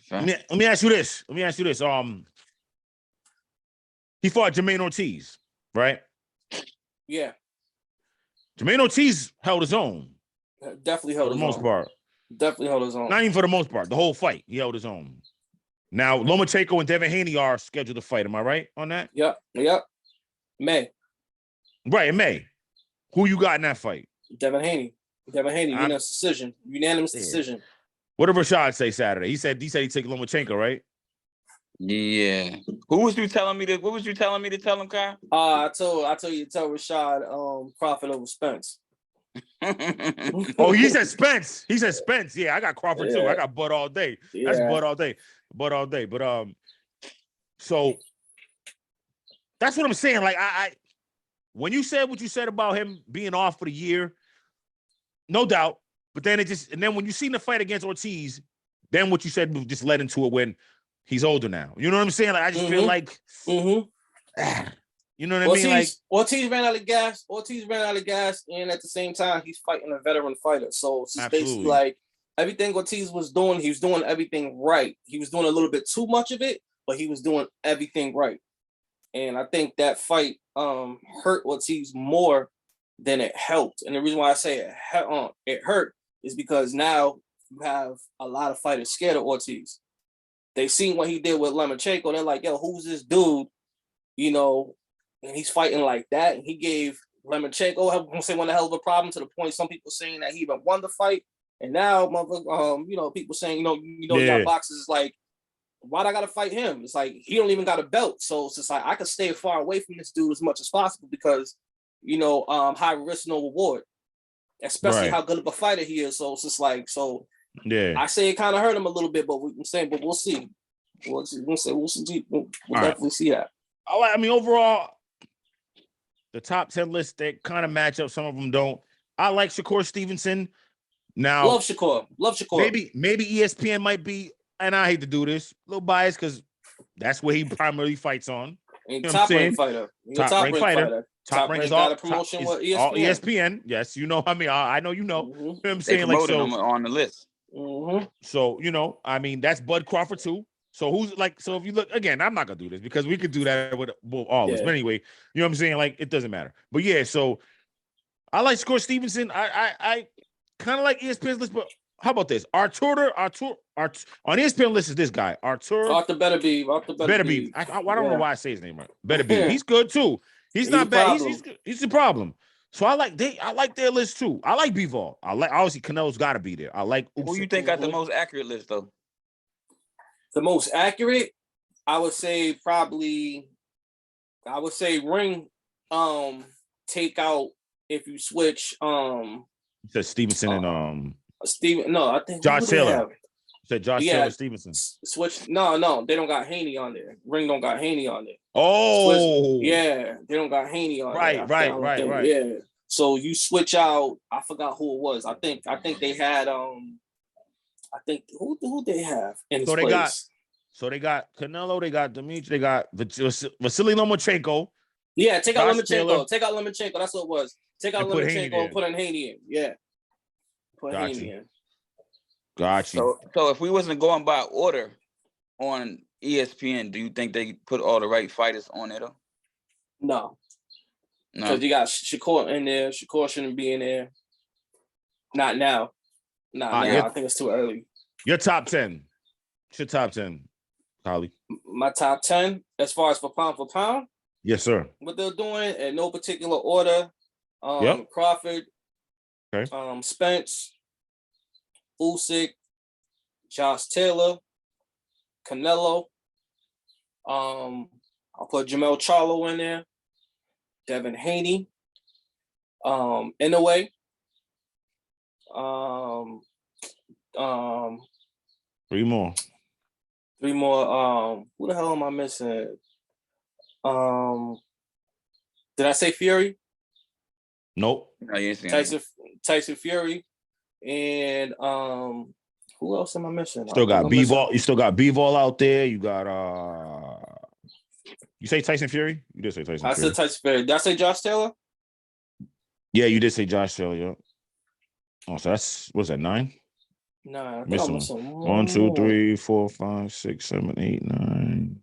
Let me ask you this. He fought Jermaine Ortiz, right? Yeah. Jermaine Ortiz held his own. Definitely held his own. For the most part. Definitely held his own. Not even for the most part. The whole fight, he held his own. Now, Lomachenko and Devin Haney are scheduled to fight. Am I right on that? Yep. May. Right, in May. Who you got in that fight? Devin Haney, unanimous decision. Decision. What did Rashad say Saturday? He said he'd take Lomachenko, right? Yeah. What was you telling me to tell him, Kyle? I told you to tell Rashad Crawford over Spence. Oh, he said Spence. Yeah, I got Crawford too. I got Bud all day. That's Bud all day. But so that's what I'm saying. Like I when you said what you said about him being off for the year, no doubt. But then then when you seen the fight against Ortiz, then what you said just led into it when he's older now. You know what I'm saying? Like I just feel like you know what I mean? Like Ortiz ran out of gas, and at the same time, he's fighting a veteran fighter. So it's just basically like everything Ortiz was doing, he was doing everything right. He was doing a little bit too much of it, but he was doing everything right. And I think that fight hurt Ortiz more than it helped. And the reason why I say it hurt is because now you have a lot of fighters scared of Ortiz. They seen what he did with Lomachenko. They're like, yo, who's this dude? And he's fighting like that. And he gave Lomachenko, I'm gonna say, one hell of a problem, to the point some people saying that he even won the fight. And now, people saying, you got boxers is like, why'd I gotta fight him? It's like he don't even got a belt. So it's just like I could stay far away from this dude as much as possible because, high risk, no reward. Especially how good of a fighter he is. So it's just like, I say it kind of hurt him a little bit, but we'll see. We'll definitely see that. I mean, overall, the top 10 list, they kind of match up. Some of them don't. I like Shakur Stevenson. Now, love Shakur. Maybe ESPN might be, and I hate to do this, a little biased because that's where he primarily fights on. Top ranked fighter. Top ranked fighter. Top ranked got a promotion with ESPN. All ESPN. Yes, you know. I mean, I know you know. Mm-hmm. You know what I'm saying? Like, so him on the list. Mm-hmm. So, I mean, that's Bud Crawford too. So if you look again, I'm not gonna do this because we could do that with all of us. But anyway, you know what I'm saying? Like, it doesn't matter. But yeah, so I like Shakur Stevenson. I kind of like ESPN's list, but how about this? Artur on ESPN list is this guy, Artur Better be. I don't know why I say his name right. Better be. He's good too. He's not bad. He's the problem. So I like their list too. I like Bivol. Obviously Canelo's got to be there. I like Who you think got the most accurate list though? The most accurate, I would say Ring. Take out if you switch. Said Stevenson and Steven. No, I think Josh Taylor. Said Josh Taylor Stevenson. Switch. No, they don't got Haney on there. Ring don't got Haney on there. Oh, they don't got Haney on there. Right. Yeah. So you switch out. I forgot who it was. I think they had who they have in his place. They got Canelo, they got Dimitri, they got Vasily Lomachenko. Yeah, take out Lomachenko. Take out Lomachenko. That's what it was. Take out Lomachenko and put in Haney in. Yeah. Put Haney in. Gotcha. So if we wasn't going by order on ESPN, do you think they put all the right fighters on it? No. Because you got Shakur in there. Shakur shouldn't be in there. Not now. I think it's too early. Your top 10. What's your top 10, Holly? My top 10, as far as for pound, yes, sir. what they're doing in no particular order. Yep. Crawford, Okay. Spence, Usyk, Josh Taylor, Canelo. I'll put Jamel Charlo in there. Devin Haney. Inouye. Three more. Three more. Who the hell am I missing? Did I say Fury? Nope. No, you ain't seen Tyson Fury. And who else am I missing? Still got B-Ball. You still got B-Ball out there. You got you say Tyson Fury? You did say Tyson Fury. I said Tyson Fury. Did I say Josh Taylor? Yeah, you did say Josh Taylor, yeah. Oh, so that's what's that, 9? Nah, I think Missing I'm one. missing 1, 2, 3, 4, 5, 6, 7, 8, 9.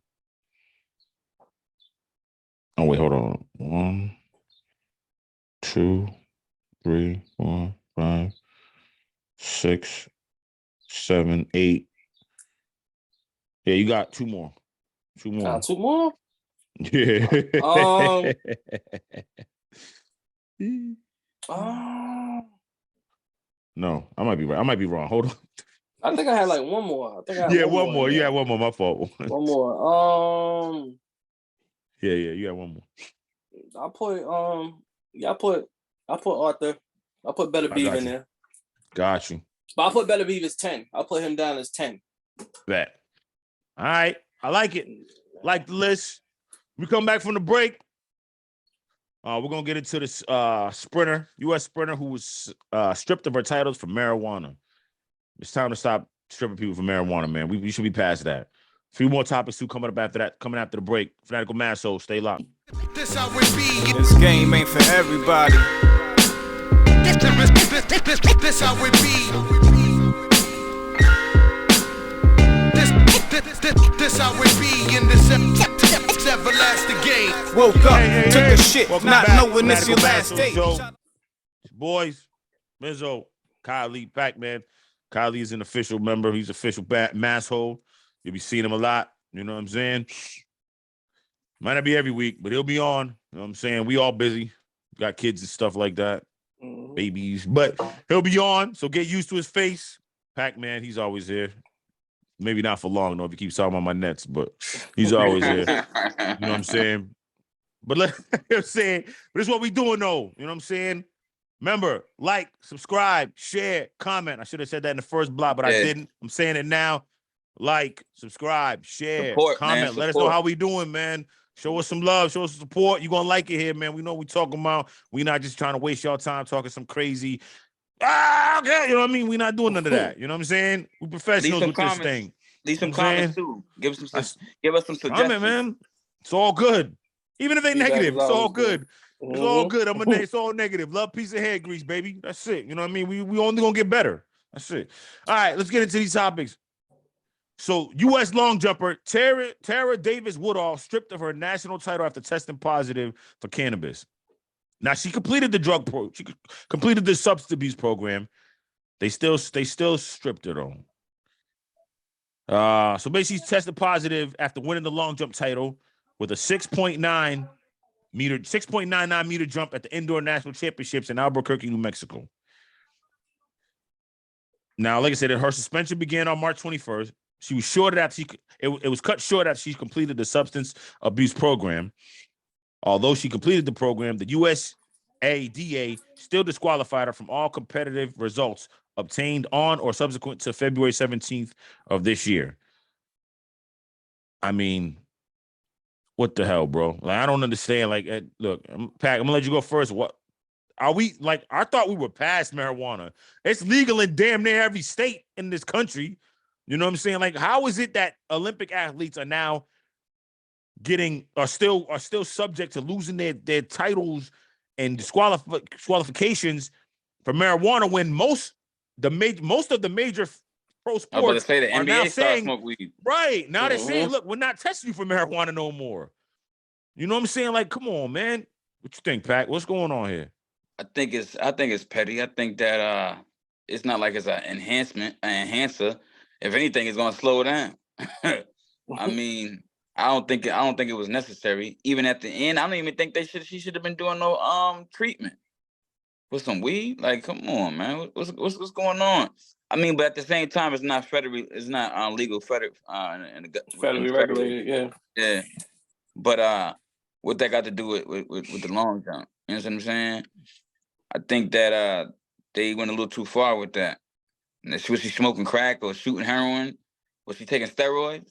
Oh wait, hold on. 1, 2, 3, 4, 5, 6, 7, 8. Yeah, you got 2 more. 2 more. 2 more? Yeah. No, I might be right. I might be wrong. Hold on. I think I had like one more. I think I had Yeah, one more. You had one more. My fault. One more. Yeah, you had one more. I put Arthur. I put Better Beef in there. Got you. But I put Better Beef as 10. I'll put him down as 10. Bet. All right. I like it. Like the list. We come back from the break. We're gonna get into this sprinter, U.S. sprinter who was stripped of her titles for marijuana. It's time to stop stripping people for marijuana, man. We should be past that. 3 more topics too coming up after that. Coming after the break. Fanatical Massholes, stay locked. This how it be. This game ain't for everybody. This how it be. This how it be in this everlasting game. Woke up, took a shit, Welcome not back. knowing this your Fanatical last Massholes day. show. Boys, Mizzo, Kylie, Pac-Man. Kylie is an official member. He's official masshole. You'll be seeing him a lot. You know what I'm saying? Might not be every week, but he'll be on. You know what I'm saying? We all busy. Got kids and stuff like that. Babies. But he'll be on, so get used to his face. Pac-Man, he's always here. Maybe not for long, though, if he keeps talking about my Nets, but he's always here. You know what I'm saying? But this is what we doing, though. You know what I'm saying? Remember, like, subscribe, share, comment. I should have said that in the first block, but I didn't. I'm saying it now. Like, subscribe, share, comment. Man, Let us know how we doing, man. Show us some love. Show us some support. You're going to like it here, man. We know what we talking about. We not just trying to waste y'all time talking some crazy, okay, you know what I mean? We not doing none of that. You know what I'm saying? We professionals with this thing. Leave some comments, too. Give us some suggestions. Comment, man. It's all good. Even if they negative, it's all good. It's all good. It's all negative. Love, peace, and hair grease, baby. That's it. You know what I mean? We only gonna get better. That's it. All right, let's get into these topics. So, U.S. long jumper Tara Davis Woodall stripped of her national title after testing positive for cannabis. Now she completed the she completed the substance abuse program. They still stripped her though. So basically, she tested positive after winning the long jump title with a 6.99 meter jump at the Indoor National Championships in Albuquerque, New Mexico. Now, like I said, her suspension began on March 21st. She was shorted after it was cut short after she completed the substance abuse program. Although she completed the program, the USADA still disqualified her from all competitive results obtained on or subsequent to February 17th of this year. I mean, what the hell, bro? Like, I don't understand. Like, look, Pat, I'm gonna let you go first. What are we like? I thought we were past marijuana. It's legal in damn near every state in this country. You know what I'm saying? Like, how is it that Olympic athletes are now are still subject to losing their titles and disqualifications for marijuana when most of the major pro sports the are NBA now saying, smoke weed. Right, now they're saying, look, we're not testing you for marijuana no more. You know what I'm saying? Like, come on, man. What you think, Pat? What's going on here? I think it's petty. I think that it's not like it's an enhancer. If anything, it's gonna slow it down. I mean, I don't think it was necessary. Even at the end, I don't even think she should have been doing no treatment. for some weed? Like, come on, man. What's going on? I mean, but at the same time, it's not legal in Federally federal. regulated, yeah. Yeah. But what that got to do with the long jump? You know what I'm saying? I think that they went a little too far with that. And was she smoking crack or shooting heroin? Was she taking steroids?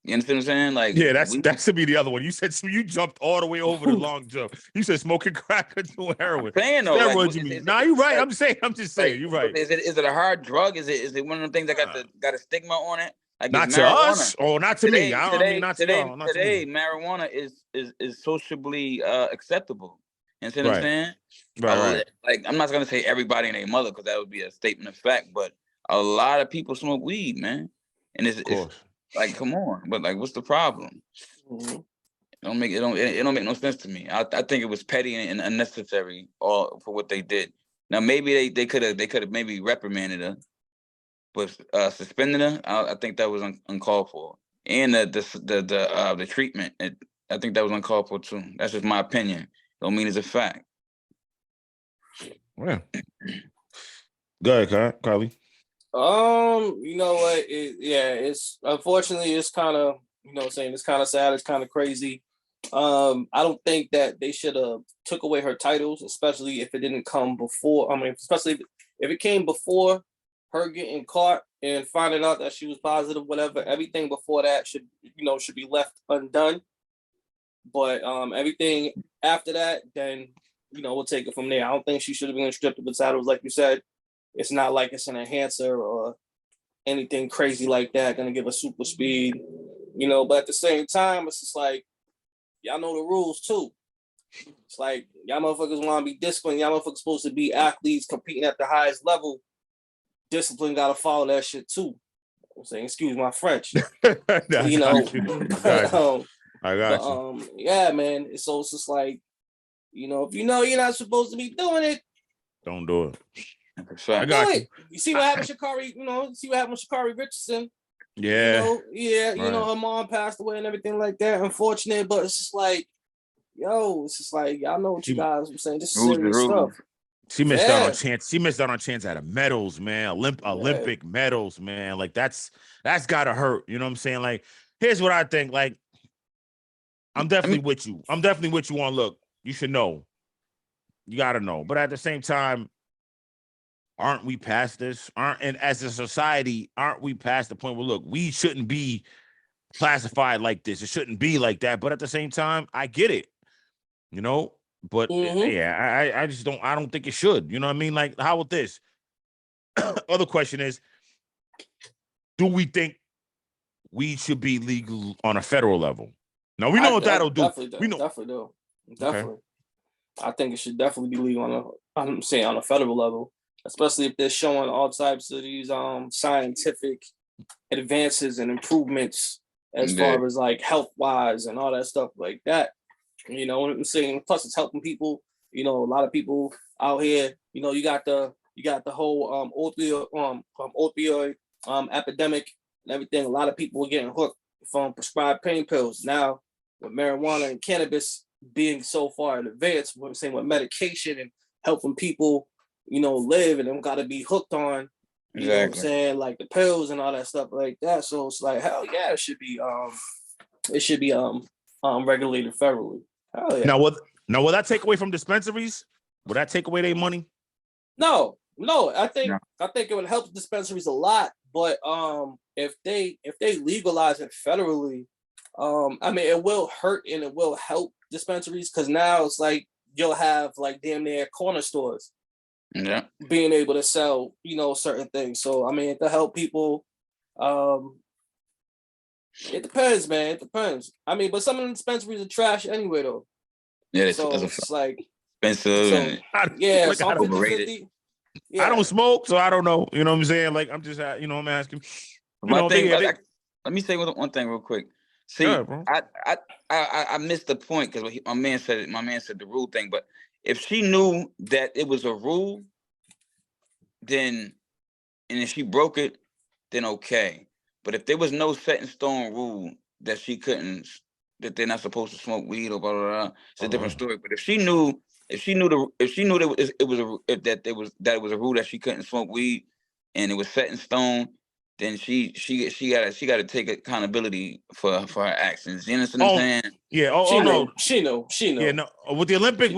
You understand what I'm saying? Like, Yeah, that's to be the other one. You said you jumped all the way over the long jump. You said smoking crack or doing heroin. I'm saying though, Steroids, like, you mean? Nah, you're right. like, I'm just saying. You're right. Is it a hard drug? Is it one of them things that got a stigma on it? Like, Not it's to marijuana. us, or not to me. I mean, not to y'all. Not to me. Marijuana is sociably acceptable. You understand what I'm Right. saying? Right. Like, I'm not gonna say everybody and their mother, because that would be a statement of fact, but a lot of people smoke weed, man. And it's like, come on, but like, what's the problem? Mm-hmm. It don't make no sense to me. I think it was petty and unnecessary all for what they did. Now maybe they could have maybe reprimanded her, but suspending her, I think that was uncalled for. And the treatment, I think that was uncalled for too. That's just my opinion. Don't mean it's a fact. Yeah. Go ahead, Kylie. You know what? It's unfortunately it's kind of, it's kind of sad. It's kind of crazy. I don't think that they should have took away her titles, especially if it didn't come before. I mean, especially if it came before her getting caught and finding out that she was positive, whatever. Everything before that should be left undone. But everything after that, then we'll take it from there. I don't think she should have been stripped of the titles, like you said. It's not like it's an enhancer or anything crazy like that, gonna give a super speed, but at the same time, it's just like, y'all know the rules too. It's like, y'all motherfuckers want to be disciplined. Y'all motherfuckers supposed to be athletes competing at the highest level. Discipline got to follow that shit too. I'm saying, excuse my French. I got you. Yeah, man. So it's just like, if you're not supposed to be doing it, don't do it. I got you. You see what happened to Sha'Carri, see what happened to Sha'Carri Richardson. Yeah. Her mom passed away and everything like that. Unfortunate, but it's just like, it's just like, y'all know what you guys were saying. This is serious stuff. She missed out on chance. She missed out on chance at medals, man. Olympic medals, man. Like that's gotta hurt. You know what I'm saying? Like, here's what I think. Like, I'm definitely with you. I'm definitely with you on, look, you should know. You gotta know. But at the same time, aren't we past this? And as a society, aren't we past the point where, look, we shouldn't be classified like this? It shouldn't be like that. But at the same time, I get it, But I just don't think it should. You know what I mean? Like, how with this? Other question is, do we think we should be legal on a federal level? Now, we know what that'll do. We know. Definitely do. Definitely. Okay. I think it should definitely be legal on a federal level, especially if they're showing all types of these scientific advances and improvements as far as like health wise and all that stuff like that. You know what I'm saying? Plus, it's helping people. A lot of people out here. You got the whole opioid epidemic and everything. A lot of people are getting hooked from prescribed pain pills. Now, with marijuana and cannabis being so far in advance, what I'm saying, with medication and helping people, live, and them got to be hooked on. You know what I'm saying, like the pills and all that stuff like that. So it's like, hell yeah, it should be regulated federally. Hell yeah. Now will that take away from dispensaries? Will that take away their money? No. I think it would help dispensaries a lot. But if they legalize it federally, I mean, it will hurt and it will help dispensaries, because now it's like you'll have like damn near corner stores. Yeah. Being able to sell, certain things. So I mean, it could help people. It depends, man. It depends. I mean, but some of the dispensaries are trash anyway, though. Yeah, so it's like expensive. Yeah, like, some 50-50. Yeah. I don't smoke, so I don't know. You know what I'm saying? Like, I'm just, I'm asking. Let me say one thing real quick. See, I missed the point because my man said the rule thing. But if she knew that it was a rule, then, and if she broke it, then okay. But if there was no set in stone rule that she couldn't, that they're not supposed to smoke weed or blah, blah, blah, it's a different story. But if she knew if she knew that it was a rule that she couldn't smoke weed, and it was set in stone, then she got to take accountability for her actions. You understand what I'm saying? Yeah. She know. Yeah, no. With the Olympics,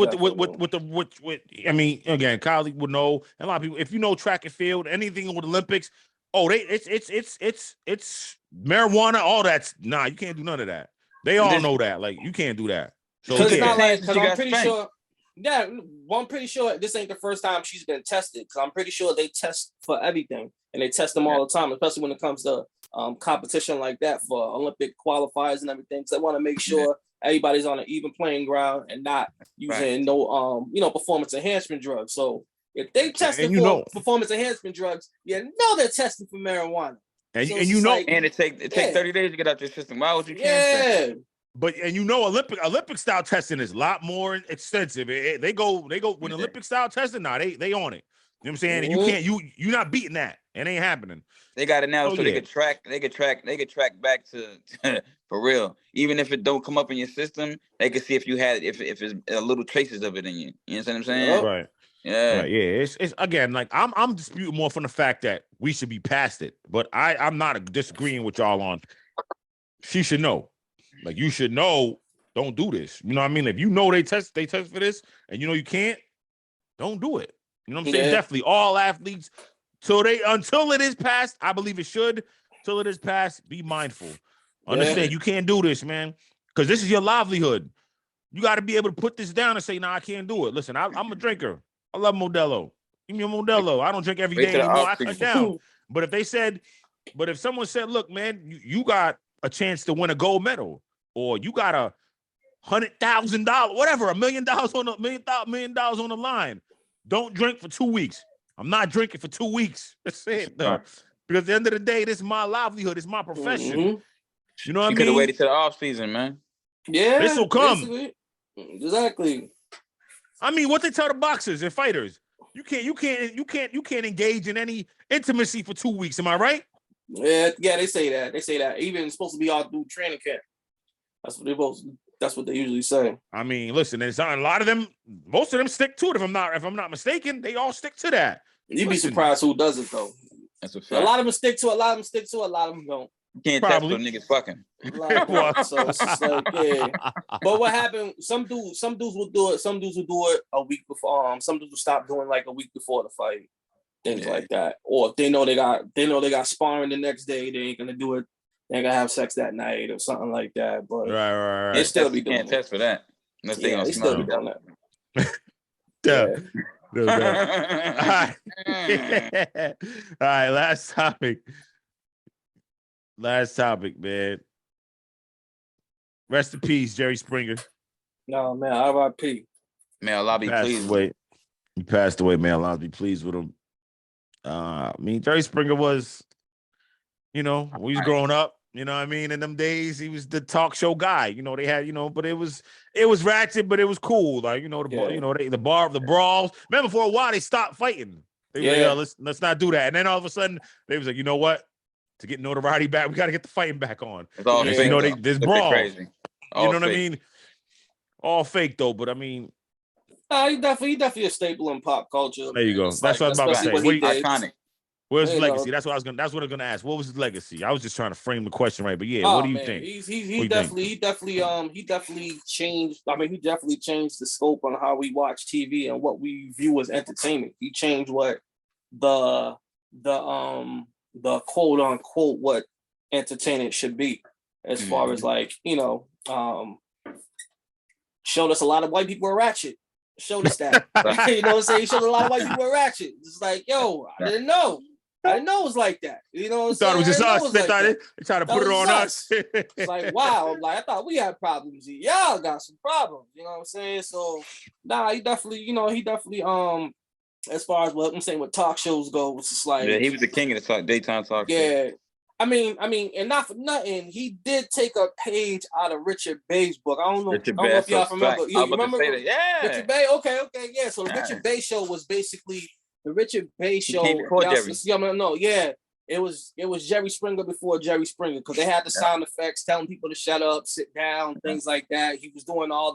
I mean, again, Kylie would know. And a lot of people, if you know track and field, anything with Olympics, it's marijuana. All that's you can't do none of that. They all know that. Like, you can't do that. So Because yeah. I'm pretty sure. Yeah, well, I'm pretty sure this ain't the first time she's been tested. Because I'm pretty sure they test for everything, and they test them all the time, especially when it comes to competition like that for Olympic qualifiers and everything. So they want to make sure everybody's on an even playing ground and not using no performance enhancement drugs. So if they tested for performance enhancement drugs, they're testing for marijuana. And, so and you know, like, and it take 30 days to get out your system. Why would you cancel? But Olympic style testing is a lot more extensive. They go when Olympic style testing. They on it. You know what I'm saying? Mm-hmm. And you're not beating that. It ain't happening. They got it now, they could track back to for real. Even if it don't come up in your system, they can see if you had if it's a little traces of it in you. You know what I'm saying? Right. Yeah. Right, yeah. It's again, like I'm disputing more from the fact that we should be past it. But I'm not disagreeing with y'all on. She should know. Like, you should know. Don't do this. You know what I mean? If you know they test for this, and you know you can't, don't do it. You know what I'm saying? Definitely all athletes until it is passed. I believe it should. Till it is passed, be mindful. Understand you can't do this, man, because this is your livelihood. You got to be able to put this down and say, "Nah, I can't do it." Listen, I'm a drinker. I love Modelo. Give me a Modelo. I don't drink every day anymore. I cut down. But if someone said, "Look, man, you got a chance to win a gold medal, or you got $100,000, whatever, $1 million on the line. Don't drink for 2 weeks." I'm not drinking for 2 weeks. That's it, though. Because at the end of the day, this is my livelihood. It's my profession. Mm-hmm. You know what I mean? You could have waited till the off season, man. Yeah, this will come. Basically. Exactly. I mean, what they tell the boxers and fighters, you can't engage in any intimacy for 2 weeks. Am I right? Yeah, they say that. They say that. Even it's supposed to be all through training camp. That's what they usually say. I mean, listen, there's a lot of them. Most of them stick to it. If I'm not mistaken, they all stick to that. You'd be surprised who doesn't, though. That's a fact. A lot of them stick to it. A lot of them don't. You can't test for niggas fucking. So it's just like, yeah. But what happened? Some dudes will do it. Some dudes will do it a week before. Some dudes will stop doing like a week before the fight. Things like that. Or if they know they got sparring the next day, they ain't gonna do it. They ain't gonna have sex that night or something like that. But right. They still be doing can't test for that. Unless they still be doing that. Yeah. All right, last topic, man. Rest in peace, Jerry Springer. No, man, R.I.P. Man, Allah be pleased. He passed away, man. Allah be pleased with him. I mean, Jerry Springer was, when he was growing up, you know what I mean? In them days, he was the talk show guy. They had, but it was ratchet, but it was cool. Like, the brawls. Remember, for a while they stopped fighting. They were like, let's not do that. And then all of a sudden they was like, you know what? To get notoriety back, we got to get the fighting back on. It's all fake, there's brawls. Crazy. You know what I mean? All fake though, but I mean, he definitely a staple in pop culture. There you go. That's what I was about to say. Iconic. Where's his legacy? That's what I was gonna ask. What was his legacy? I was just trying to frame the question right. But what do you think? He definitely changed. I mean, he definitely changed the scope on how we watch TV and what we view as entertainment. He changed what the quote unquote what entertainment should be, as far as like, showed us a lot of white people are ratchet. Showed us that. You know what I'm saying? He showed a lot of white people were ratchet. It's like, yo, I didn't know it was like that. You know what I'm saying? Thought it was just us. They tried to put it on us. It's like, wow. Like, I thought we had problems. Y'all got some problems. You know what I'm saying? So, he definitely, as far as what I'm saying, with talk shows go, it's just like, he was the king of the daytime talk show. Yeah. I mean, and not for nothing, he did take a page out of Richard Bay's book. I don't know if y'all remember. You remember? Yeah. Richard Bay? Okay, yeah. So the Richard Bay show was basically the Richard Bay show. It was Jerry Springer before Jerry Springer, because they had the sound effects telling people to shut up, sit down, things like that. He was doing all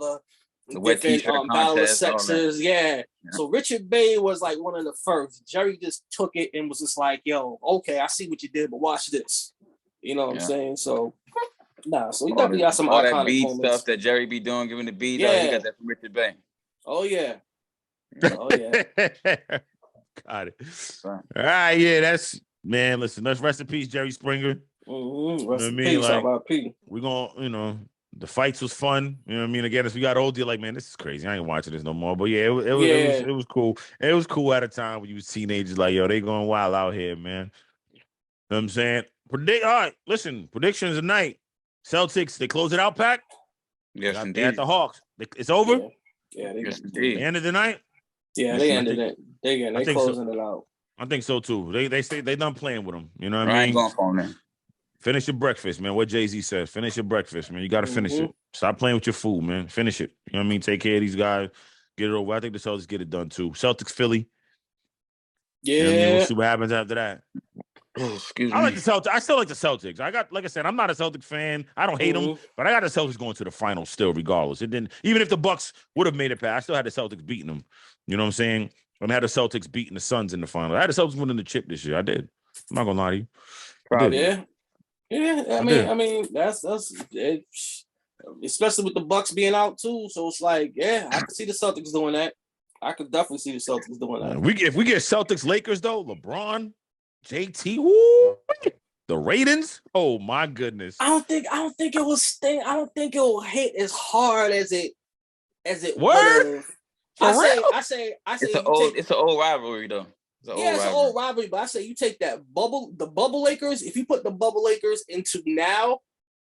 The wet different t-shirt battle of contest, all that. sexes. Yeah. So Richard Bay was like one of the first. Jerry just took it and was just like, yo, okay, I see what you did, but watch this. You know what I'm saying? So so he definitely got some all iconic that beat moments. stuff that Jerry be doing, giving the beat. Yeah. He got that from Richard Bay. Oh yeah. Oh yeah. Got it. All right, yeah, that's man. Listen, let's rest in peace, Jerry Springer. Rest in peace, R.I.P. We're gonna, the fights was fun. You know what I mean? Again, as we got older, you're like, man, this is crazy. I ain't watching this no more. But yeah, it was cool. It was cool at a time when you was teenagers, like, yo, they going wild out here, man. You know what I'm saying? All right, listen, predictions tonight. Celtics, they close it out, Pack. Yes, They indeed. at the Hawks. It's over? Yeah, indeed. The end of the night? Yeah, they ended it. They closing it out. I think so too. They say they done playing with them. You know what I I mean? ain't going for them. Finish your breakfast, man. What Jay-Z says. Finish your breakfast, man. You got to finish it. Stop playing with your food, man. Finish it. You know what I mean? Take care of these guys. Get it over. I think the Celtics get it done too. Celtics, Philly. Yeah. You know what I mean? We'll see what happens after that. Oh, excuse me. I like the Celtics. I still like the Celtics. Like I said, I'm not a Celtic fan. I don't hate them, but I got the Celtics going to the finals still, regardless. It didn't, even if the Bucks would have made it past, I still had the Celtics beating them. You know what I'm saying? I had the Celtics beating the Suns in the final. I had the Celtics winning the chip this year. I did. I'm not gonna lie to you. Probably. Yeah. I mean, that's it, especially with the Bucks being out too. So it's like, I could see the Celtics doing that. I could definitely see the Celtics doing that. If we get Celtics Lakers though, LeBron, JT, woo, the ratings. Oh my goodness. I don't think it will stay. I don't think it will hit as hard as it Word? I say It's an old rivalry though. It's an old rivalry, but I say you take the bubble Lakers. If you put the bubble Lakers into now,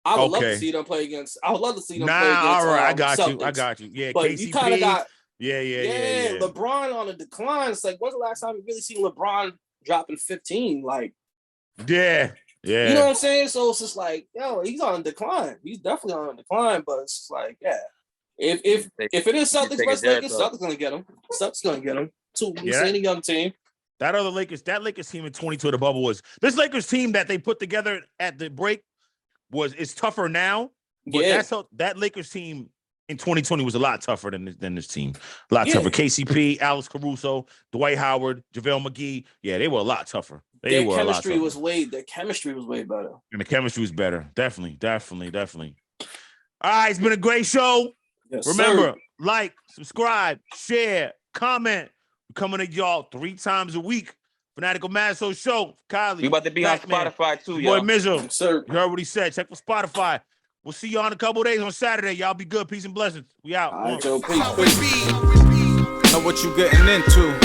I would love to see them play against. I would love to see them play against. All right, I Celtics. got you. Yeah, but KCP. You kind of got yeah. LeBron on a decline. It's like, when's the last time you really seen LeBron dropping 15? Like, yeah. You know what I'm saying? So it's just like, yo, he's on a decline. He's definitely on a decline, but it's just like, If it is Celtics versus Lakers, Celtics gonna get him. Celtics gonna get him. Too. Any young team. That Lakers team in 22 of the bubble was this Lakers team that they put together at the break is tougher now. But that Lakers team in 2020 was a lot tougher than this team. A lot tougher. KCP, Alex Caruso, Dwight Howard, JaVale McGee. Yeah, they were a lot tougher. Their chemistry was way better. And the chemistry was better. Definitely. All right, it's been a great show. Yes, remember, like, subscribe, share, comment. We're coming to y'all 3 times a week. Fanatical Massholes Show. Kylie. We about to be on Spotify too, y'all. Boy Mizzle. Yes, sir. You heard what he said. Check for Spotify. We'll see y'all in a couple of days on Saturday. Y'all be good. Peace and blessings. We out. All right, Joe. Peace. Know what you getting into.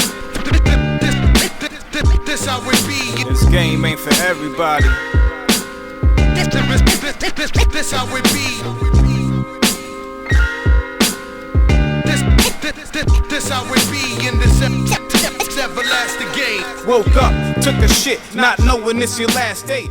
This how it be. This game ain't for everybody. This how it be. This how it be in this everlasting game. Woke up, took a shit, not knowing it's your last day.